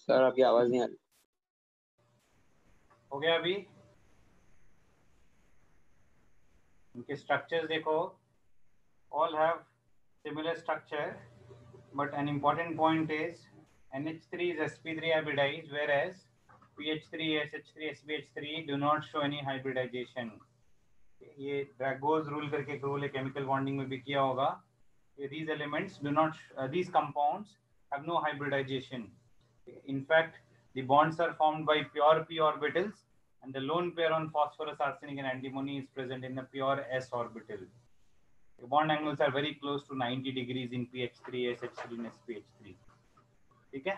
Sir आपकी आवाज नहीं आ रही। हो गया अभी? इनके स्ट्रक्चर्स देखो, all have similar structure, but an important point is NH3 is sp3 hybridized, whereas PH3, SH3, SBH3 do not show any hybridization. ये ड्रैगोज रूल करके एक रूल है केमिकल बॉन्डिंग में भी किया होगा. These elements do not, these compounds have no hybridization. In fact, the bonds are formed by pure p orbitals, and the lone pair on phosphorus, arsenic, and antimony is present in the pure s orbital. The bond angles are very close to 90 degrees in PH3, SH3, and SPH3. Okay?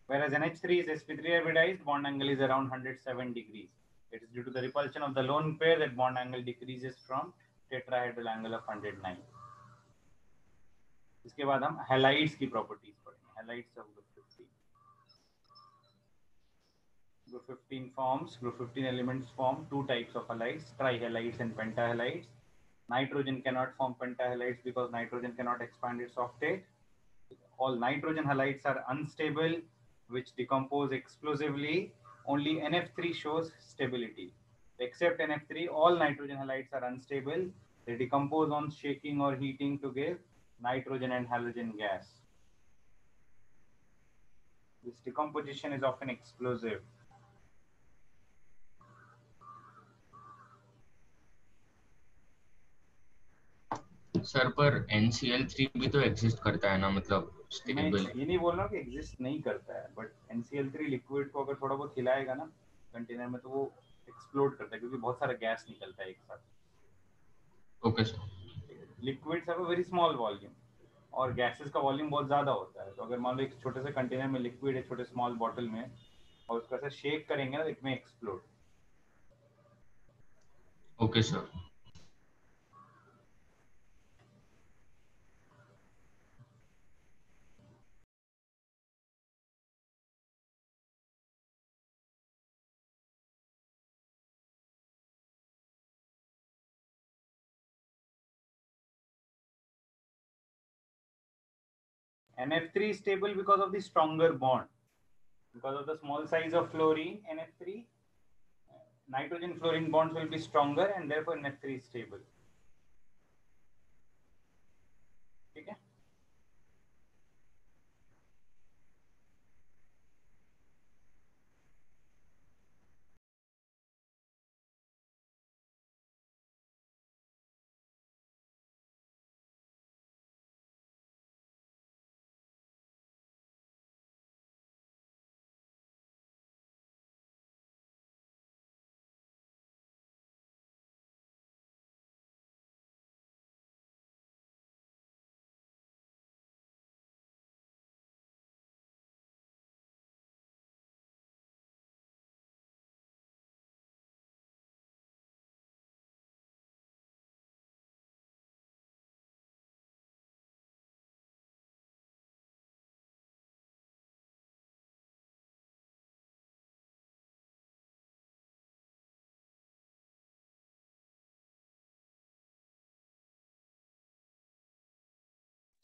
Whereas NH3 is sp3 hybridized, bond angle is around 107 degrees. It is due to the repulsion of the lone pair that bond angle decreases from tetrahedral angle of 109. इसके बाद हम halides की properties पढ़ेंगे. Halides of group 15. Group 15 forms, group 15 elements form two types of halides, trihalides and pentahalides. Nitrogen cannot form pentahalides because nitrogen cannot expand its octet. All nitrogen halides are unstable, which decompose explosively. Only NF3 shows stability. Except NF3, all nitrogen halides are unstable. They decompose on shaking or heating to give nitrogen and halogen gas. This decomposition is often explosive. Sir पर NCl3 भी तो exist करता है ना, मतलब मैं stable. ये नहीं बोल रहा हूँ कि एग्जिस्ट नहीं करता है, बट NCl3 लिक्विड को अगर थोड़ा बहुत हिलाएगा ना कंटेनर में तो वो एक्सप्लोड करता है, क्योंकि बहुत सारा गैस निकलता है एक साथ. Okay sir. Liquids have a very small volume और गैसेस का वॉल्यूम बहुत ज़्यादा होता है. तो अगर मान लो एक छोटे से कंटेनर में लिक्विड है, छोटे स्मॉल बॉटल में, और उसको ऐसे शेक करेंगे ना, इट में explode. Okay sir. NF3 is stable because of the stronger bond. Because of the small size of fluorine, NF3, nitrogen fluorine bonds will be stronger and therefore NF3 is stable. Okay.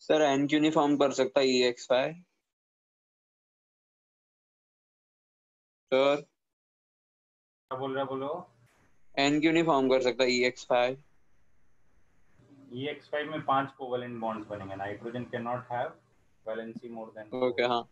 Sir N क्यों नहीं form कर सकता EX5? Sir क्या बोल रहा बोलो? N क्यों नहीं फॉर्म कर सकता EX5? EX5 में 5 कोवेलेंट बॉन्ड्स बनेंगे. Nitrogen can not have valency more than 4. Okay हाँ.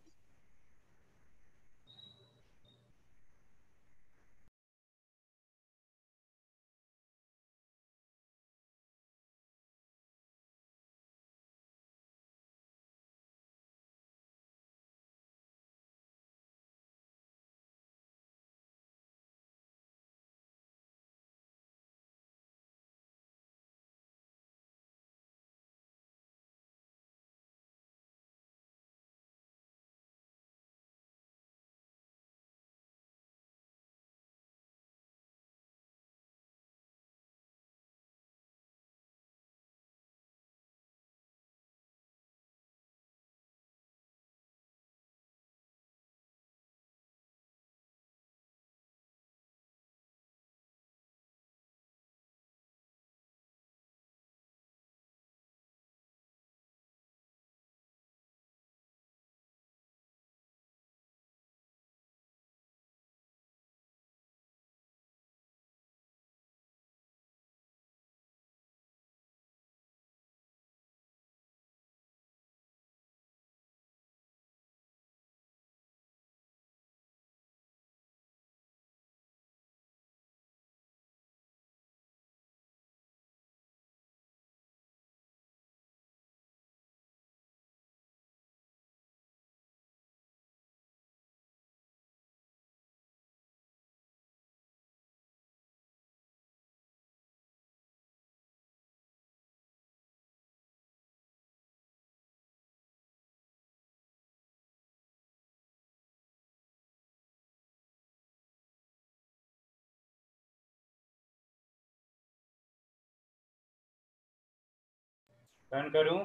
टर्न करूं?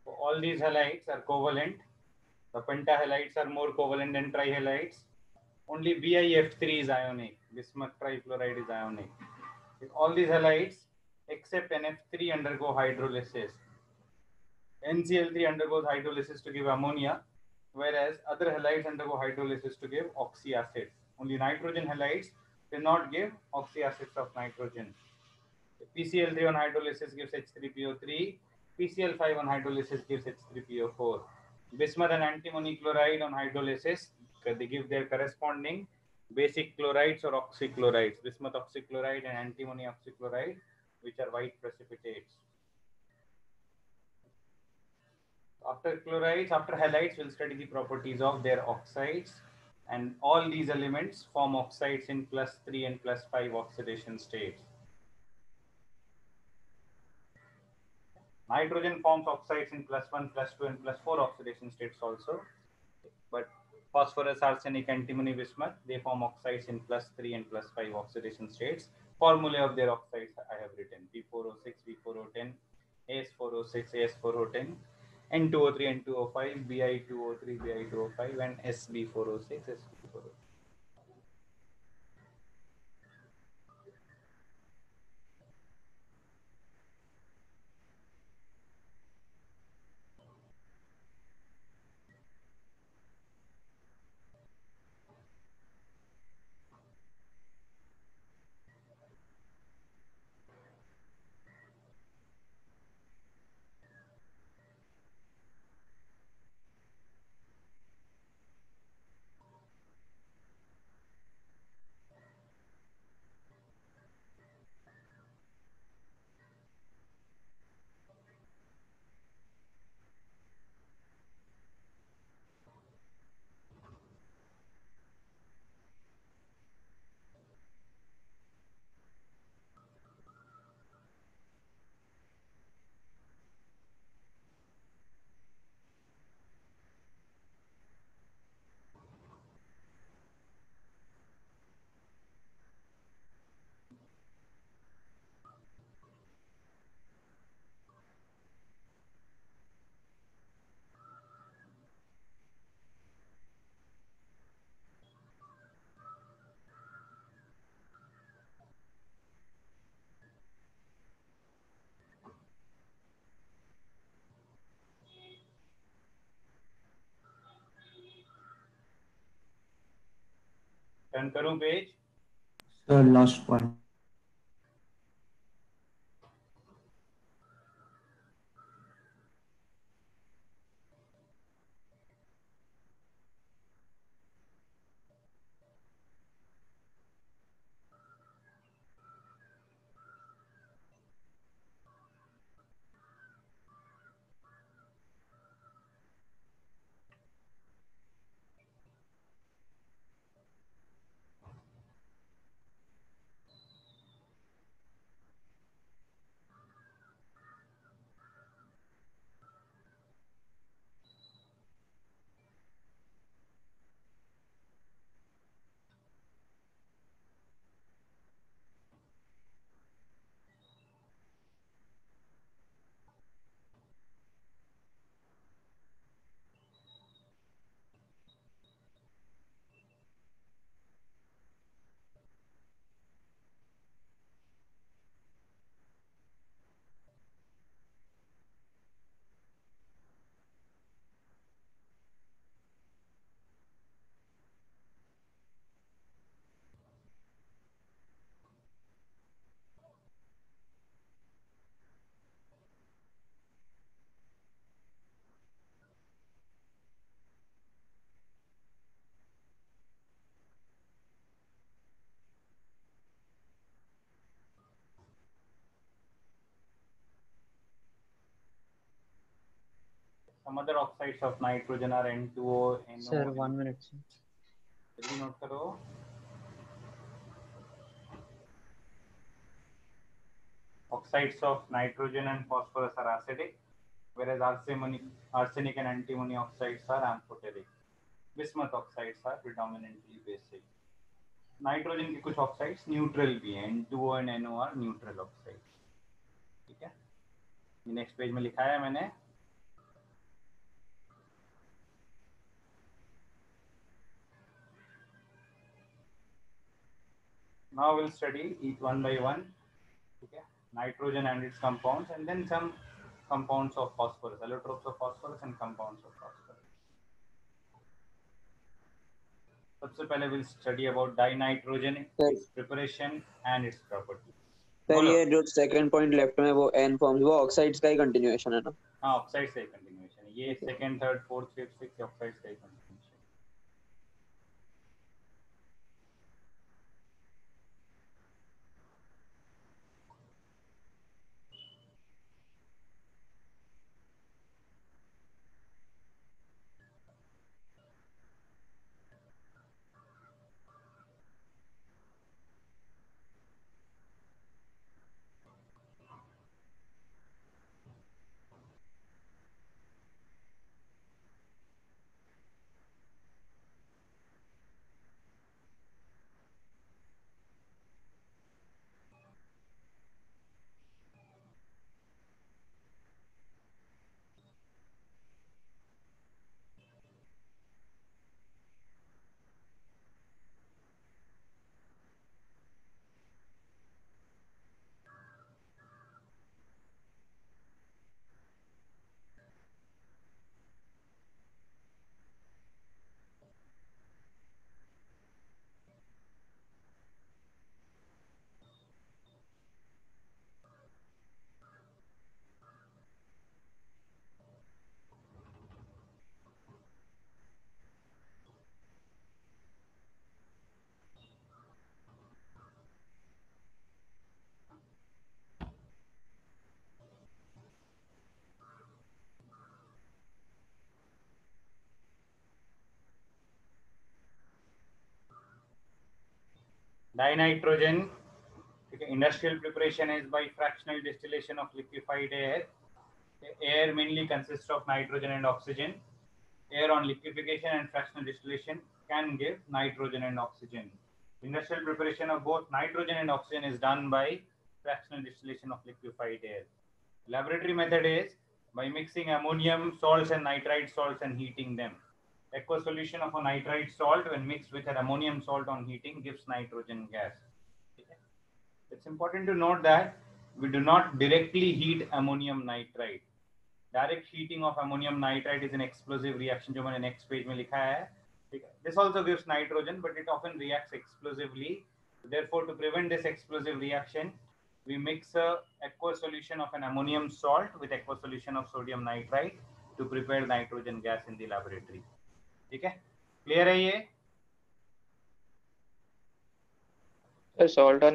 All these halides are covalent. The pentahalides are more covalent than trihalides. Only BiF3 is ionic. Bismuth trifluoride is ionic. All these halides except NF3 undergo hydrolysis. NCl3 undergoes hydrolysis to give ammonia, whereas other halides undergo hydrolysis to give oxyacids. Only nitrogen halides do not give oxyacids of nitrogen. PCl3 on hydrolysis gives H3PO3. PCl5 on hydrolysis gives H3PO4. Bismuth and antimony chloride on hydrolysis, they give their corresponding basic chlorides or oxychlorides. Bismuth oxychloride and antimony oxychloride, which are white precipitates. After chlorides, after halides, we'll study the properties of their oxides. And all these elements form oxides in +3 and +5 oxidation states. Nitrogen forms oxides in +1, +2, and +4 oxidation states also. But phosphorus, arsenic, antimony, bismuth, they form oxides in +3 and +5 oxidation states. Formulae of their oxides I have written: P4O6, V4O10, AS4O6, AS4O10, N2O3, N2O5, Bi2O3, Bi2O5, and SB4O6, SB4O5. Turn करूं page? Sir, last point. Some other oxides of nitrogen are N2O, NO. Sir, 1 minute. Sir. जल्दी note करो. Oxides of nitrogen and phosphorus are acidic, whereas arsenic and antimony oxides are amphoteric. Bismuth oxides are predominantly basic. Nitrogen के कुछ oxides neutral भी हैं. N2O and NO are neutral oxides. ठीक है, ये next page में लिखा है मैंने. Now we'll study each one by one. Okay, nitrogen and its compounds, and then some compounds of phosphorus, allotropes of phosphorus and compounds of phosphorus. सबसे पहले we'll study about dinitrogen, its preparation and its properties. Sir ये जो second point left में वो N forms वो oxides का ही continuation है ना? हाँ, ऑक्साइड्स का ही कंटिन्यूएशन है. ये second, third, fourth, fifth, sixth oxides का ही continuation. Dinitrogen, okay, industrial preparation is by fractional distillation of liquefied air. Air mainly consists of nitrogen and oxygen. Air on liquefaction and fractional distillation can give nitrogen and oxygen. Industrial preparation of both nitrogen and oxygen is done by fractional distillation of liquefied air. Laboratory method is by mixing ammonium salts and nitrite salts and heating them. Aqueous solution of a nitrite salt when mixed with an ammonium salt on heating gives nitrogen gas. It's important to note that we do not directly heat ammonium nitrite. Direct heating of ammonium nitrite is an explosive reaction जो मैंने next page में लिखा है. This also gives nitrogen, but it often reacts explosively. Therefore, to prevent this explosive reaction, we mix a aqueous solution of an ammonium salt with aqueous solution of sodium nitrite to prepare nitrogen gas in the laboratory. ठीक है? Clear है ये? तो salt of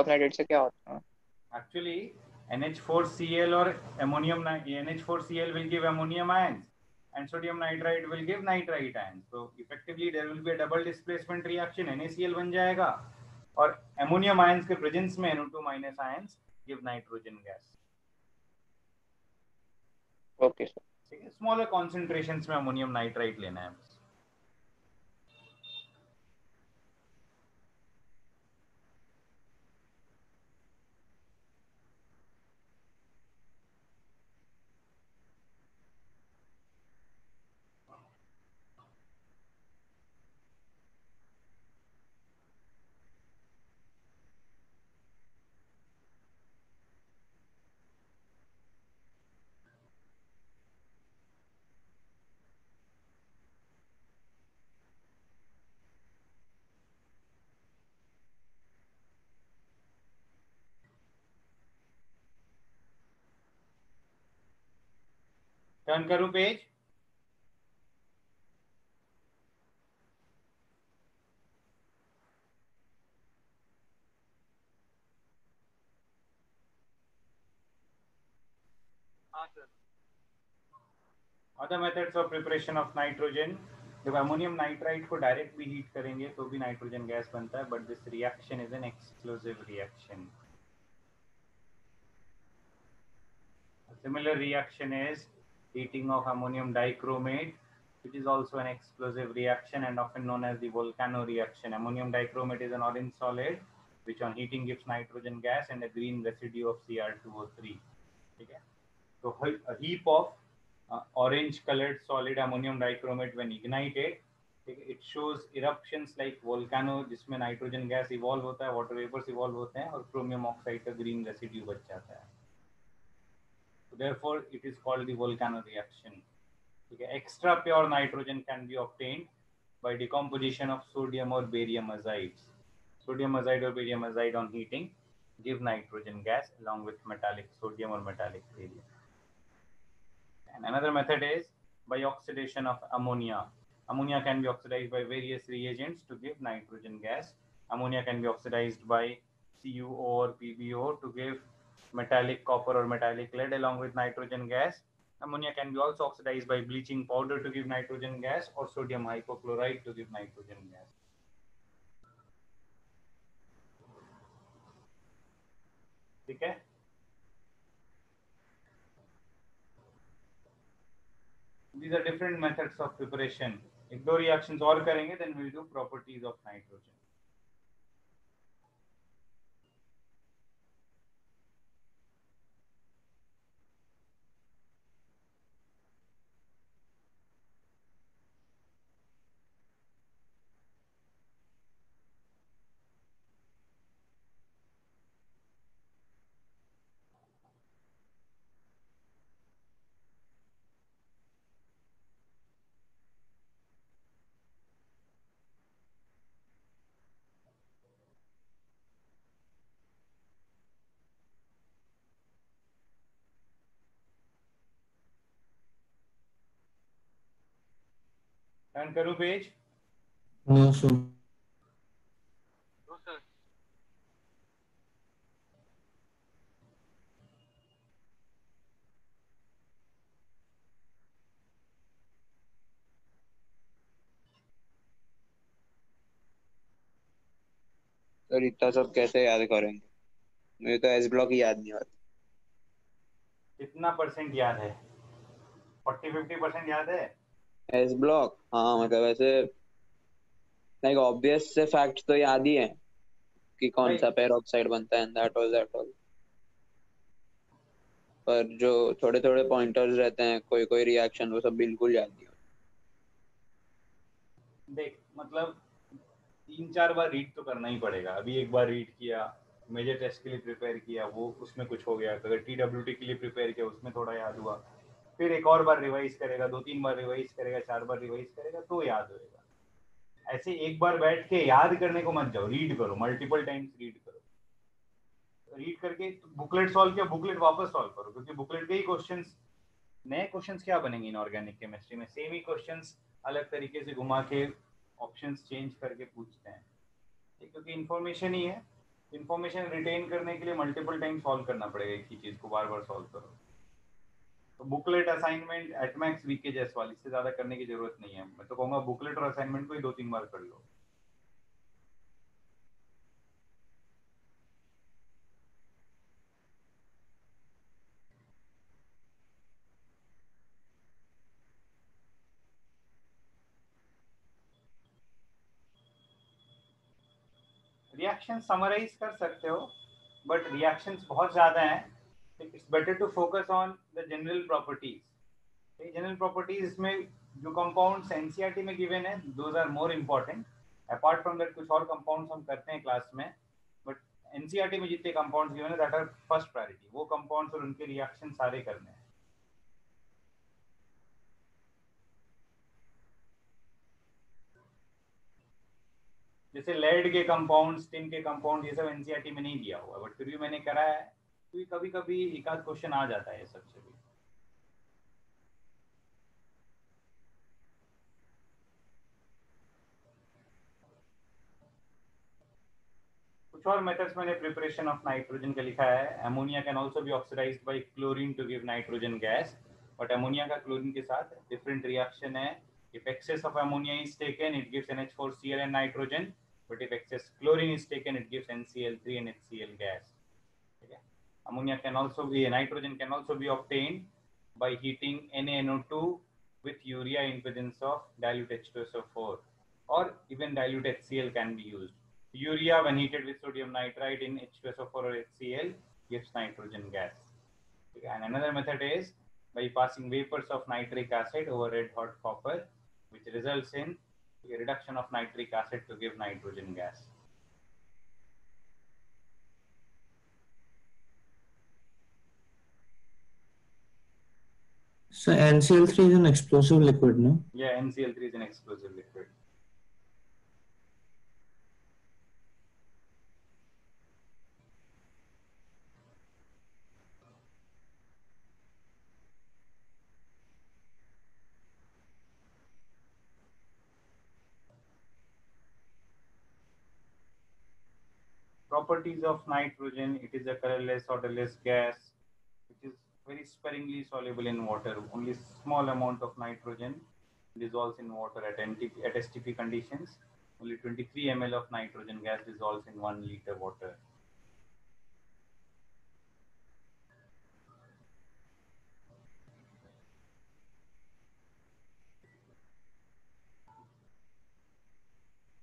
nitrate से क्या होता है? Actually, NH4Cl or NH4Cl will give ammonium ions, and sodium nitrite will give nitrite ions. So effectively there will be a double displacement reaction. NaCl बन जाएगा और ammonium ions के presence में NO2 minus ions give nitrogen gas. Okay sir. ठीक है, smaller concentrations में ammonium nitrite लेना है. टर्न करूं page. Other methods of preparation of nitrogen. जब अमोनियम नाइट्राइट को डायरेक्ट भी हीट करेंगे तो भी नाइट्रोजन गैस बनता है, but this reaction is an explosive reaction. Similar reaction is heating of ammonium dichromate, which is also an explosive reaction and often known as the volcano reaction. Ammonium dichromate is an orange solid which on heating gives nitrogen gas and a green residue of Cr2O3. Okay? So a heap of orange colored solid ammonium dichromate when ignited, it shows eruptions like volcano जिसमें nitrogen gas evolve होता है, water vapors evolve होते हैं और chromium oxide का green residue बच जाता है. So therefore, it is called the volcano reaction. Okay. Extra pure nitrogen can be obtained by decomposition of sodium or barium azides. Sodium azide or barium azide on heating give nitrogen gas along with metallic sodium or metallic barium. And another method is by oxidation of ammonia. Ammonia can be oxidized by various reagents to give nitrogen gas. Ammonia can be oxidized by CuO or PbO to give metallic copper or metallic lead along with nitrogen gas. Ammonia can be also oxidized by bleaching powder to give nitrogen gas or sodium hypochlorite to give nitrogen gas. ठीक है? These are different methods of preparation. एक दो reactions और करेंगे, then we'll do properties of nitrogen. Turn करूं page. So sir इतना सब कैसे याद करेंगे? मुझे तो एस ब्लॉक ही याद नहीं आता. कितना परसेंट याद है? 40-50% याद है? एस ब्लॉक हाँ, मतलब ऐसे लाइक ऑब्वियस से फैक्ट तो याद ही है कि कौन सा पेरोक्साइड बनता है, दैट ऑल. पर जो थोड़े थोड़े पॉइंटर्स रहते हैं, कोई कोई रिएक्शन, वो सब बिल्कुल याद नहीं होता. देख, मतलब 3-4 बार रीड तो करना ही पड़ेगा. अभी एक बार रीड किया, मेजर टेस्ट के लिए प्रिपेयर किया, वो उसमें कुछ हो गया. अगर TWT के लिए प्रिपेयर किया, उसमें थोड़ा याद हुआ, फिर एक और बार रिवाइज करेगा, 2-3 बार रिवाइज करेगा, 4 बार रिवाइज करेगा तो याद होएगा. ऐसे एक बार बैठ के याद करने को मत जाओ, रीड करो, मल्टीपल टाइम्स रीड करो। रीड करके बुकलेट सॉल्व किया, बुकलेट वापस सॉल्व करो, क्योंकि बुकलेट के ही क्वेश्चंस, नए क्वेश्चंस क्या बनेंगे इनऑर्गेनिक केमिस्ट्री में, सेम ही क्वेश्चंस अलग तरीके से घुमा के ऑप्शंस चेंज करके पूछते हैं, क्योंकि इन्फॉर्मेशन ही है। इन्फॉर्मेशन रिटेन करने के लिए मल्टीपल टाइम सॉल्व करना पड़ेगा, एक ही चीज को बार बार सॉल्व करो। तो बुकलेट असाइनमेंट एटमैक्स वीकेजेस वाली, इससे ज्यादा करने की जरूरत नहीं है। मैं तो कहूँगा बुकलेट और असाइनमेंट को ही 2-3 बार कर लो। रिएक्शन समराइज कर सकते हो, बट रिएक्शंस बहुत ज्यादा हैं। It's better to focus on the general properties. General properties में जो कंपाउंड्स एनसीईआरटी में गिवन है, those are more important. Apart from that कुछ और कंपाउंड्स हम करते हैं क्लास में, बट एनसीईआरटी में जितने कंपाउंड्स गिवन है दैट आर फर्स्ट प्रायोरिटी। वो कंपाउंड्स और उनके रिएक्शन सारे करने हैं। जैसे लेड के कंपाउंड्स, टिन के कंपाउंड, ये सब एनसीईआरटी में नहीं दिया हुआ, बट फिर भी मैंने करा है, क्योंकि कभी कभी एक आध क्वेश्चन आ जाता है ये सबसे भी। कुछ और मेथड्स मैंने प्रिपरेशन ऑफ नाइट्रोजन का लिखा है। Ammonia can also be oxidized by chlorine to give nitrogen gas, but ammonia का क्लोरीन के साथ डिफरेंट रिएक्शन है। If excess of ammonia is taken it gives NH4Cl and nitrogen, but if excess chlorine is taken it gives NCl3 and HCl gas. Okay. Ammonia can also be, nitrogen can also be obtained by heating NaNO2 with urea in presence of dilute H2SO4, or even dilute HCl can be used. Urea when heated with sodium nitrite in H2SO4 or HCl gives nitrogen gas. Okay. And another method is by passing vapors of nitric acid over red hot copper, which results in a reduction of nitric acid to give nitrogen gas. So NCl3 is an explosive liquid, no? Yeah, NCl3 is an explosive liquid. Properties of nitrogen: it is a colorless, odorless gas which is very sparingly soluble in water. Only small amount of nitrogen dissolves in water at STP conditions. Only 23 ml of nitrogen gas dissolves in 1 liter water.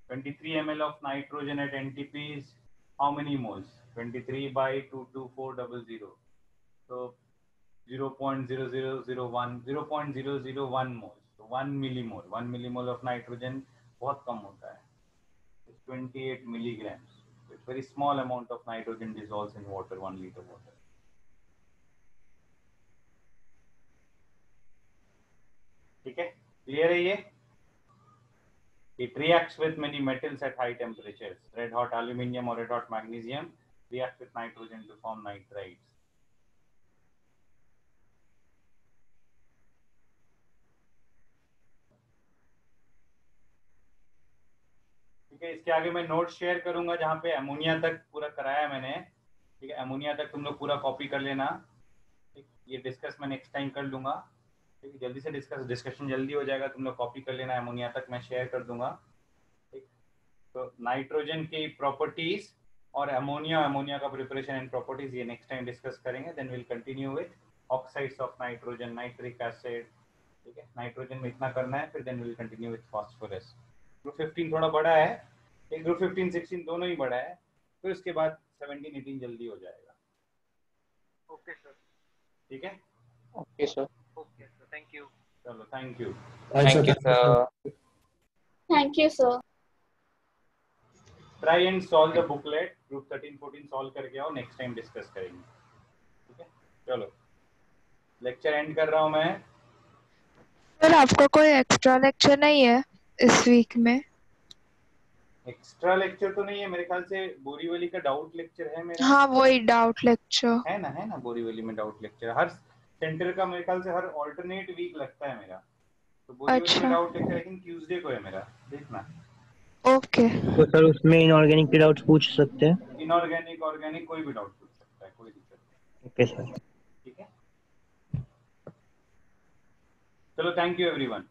(23 ml of nitrogen at NTP is how many moles? 23 by 22400. So 0.0001 moles. So 1 millimole. 1 millimole of nitrogen बहुत कम होता है. It's 28 milligrams. So it's very small amount of nitrogen dissolves in water, 1 liter water. ठीक है, clear है ये? It reacts with many metals at high temperatures. Red hot aluminium or red hot magnesium react with nitrogen to form nitrides. ठीक है, इसके आगे मैं note share करूंगा जहाँ पे अमोनिया तक पूरा कराया मैंने। ठीक है, अमोनिया तक तुम लोग पूरा कॉपी कर लेना। ठीक, ये डिस्कस मैं नेक्स्ट टाइम कर लूंगा। ठीक है, जल्दी से डिस्कशन जल्दी हो जाएगा, तुम लोग कॉपी कर लेना। अमोनिया तक मैं शेयर कर दूंगा। ठीक, तो नाइट्रोजन की प्रॉपर्टीज और अमोनिया का प्रिपरेशन एंड प्रॉपर्टीज ये नेक्स्ट टाइम डिस्कस करेंगे। Then will continue with oxides of nitrogen, nitric acid. ठीक है, नाइट्रोजन में इतना करना है, फिर then will continue with phosphorus. Group 15 थोड़ा बड़ा है, एक ग्रुप 15 16 दोनों ही बड़ा है, फिर उसके बाद 17 18 जल्दी हो जाएगा। ओके सर, ठीक है, okay sir, okay sir, thank you. चलो, thank you sir, thank you sir. Try and solve the booklet. Group 13 14 solve करके आओ, नेक्स्ट टाइम डिस्कस करेंगे। ठीक है, चलो लेक्चर एंड कर रहा हूँ मैं। सर आपका कोई एक्स्ट्रा लेक्चर नहीं है इस वीक में? एक्स्ट्रा लेक्चर तो नहीं है मेरे ख्याल से, बोरीवली का डाउट लेक्चर है मेरा। हाँ वही डाउट लेक्चर है ना बोरीवली में डाउट लेक्चर हर सेंटर का मेरे ख्याल से हर ऑल्टरनेट वीक लगता है मेरा। तो बोरीवली में doubt lecture I think Tuesday को है मेरा, देखना। ओके तो सर उसमें इनऑर्गेनिक के डाउट्स पूछ सकते हैं? इनऑर्गेनिक ऑर्गेनिक कोई भी डाउट पूछ सकता है, कोई दिक्कत नहीं। Okay sir. ठीक है, चलो थैंक यू एवरीवन।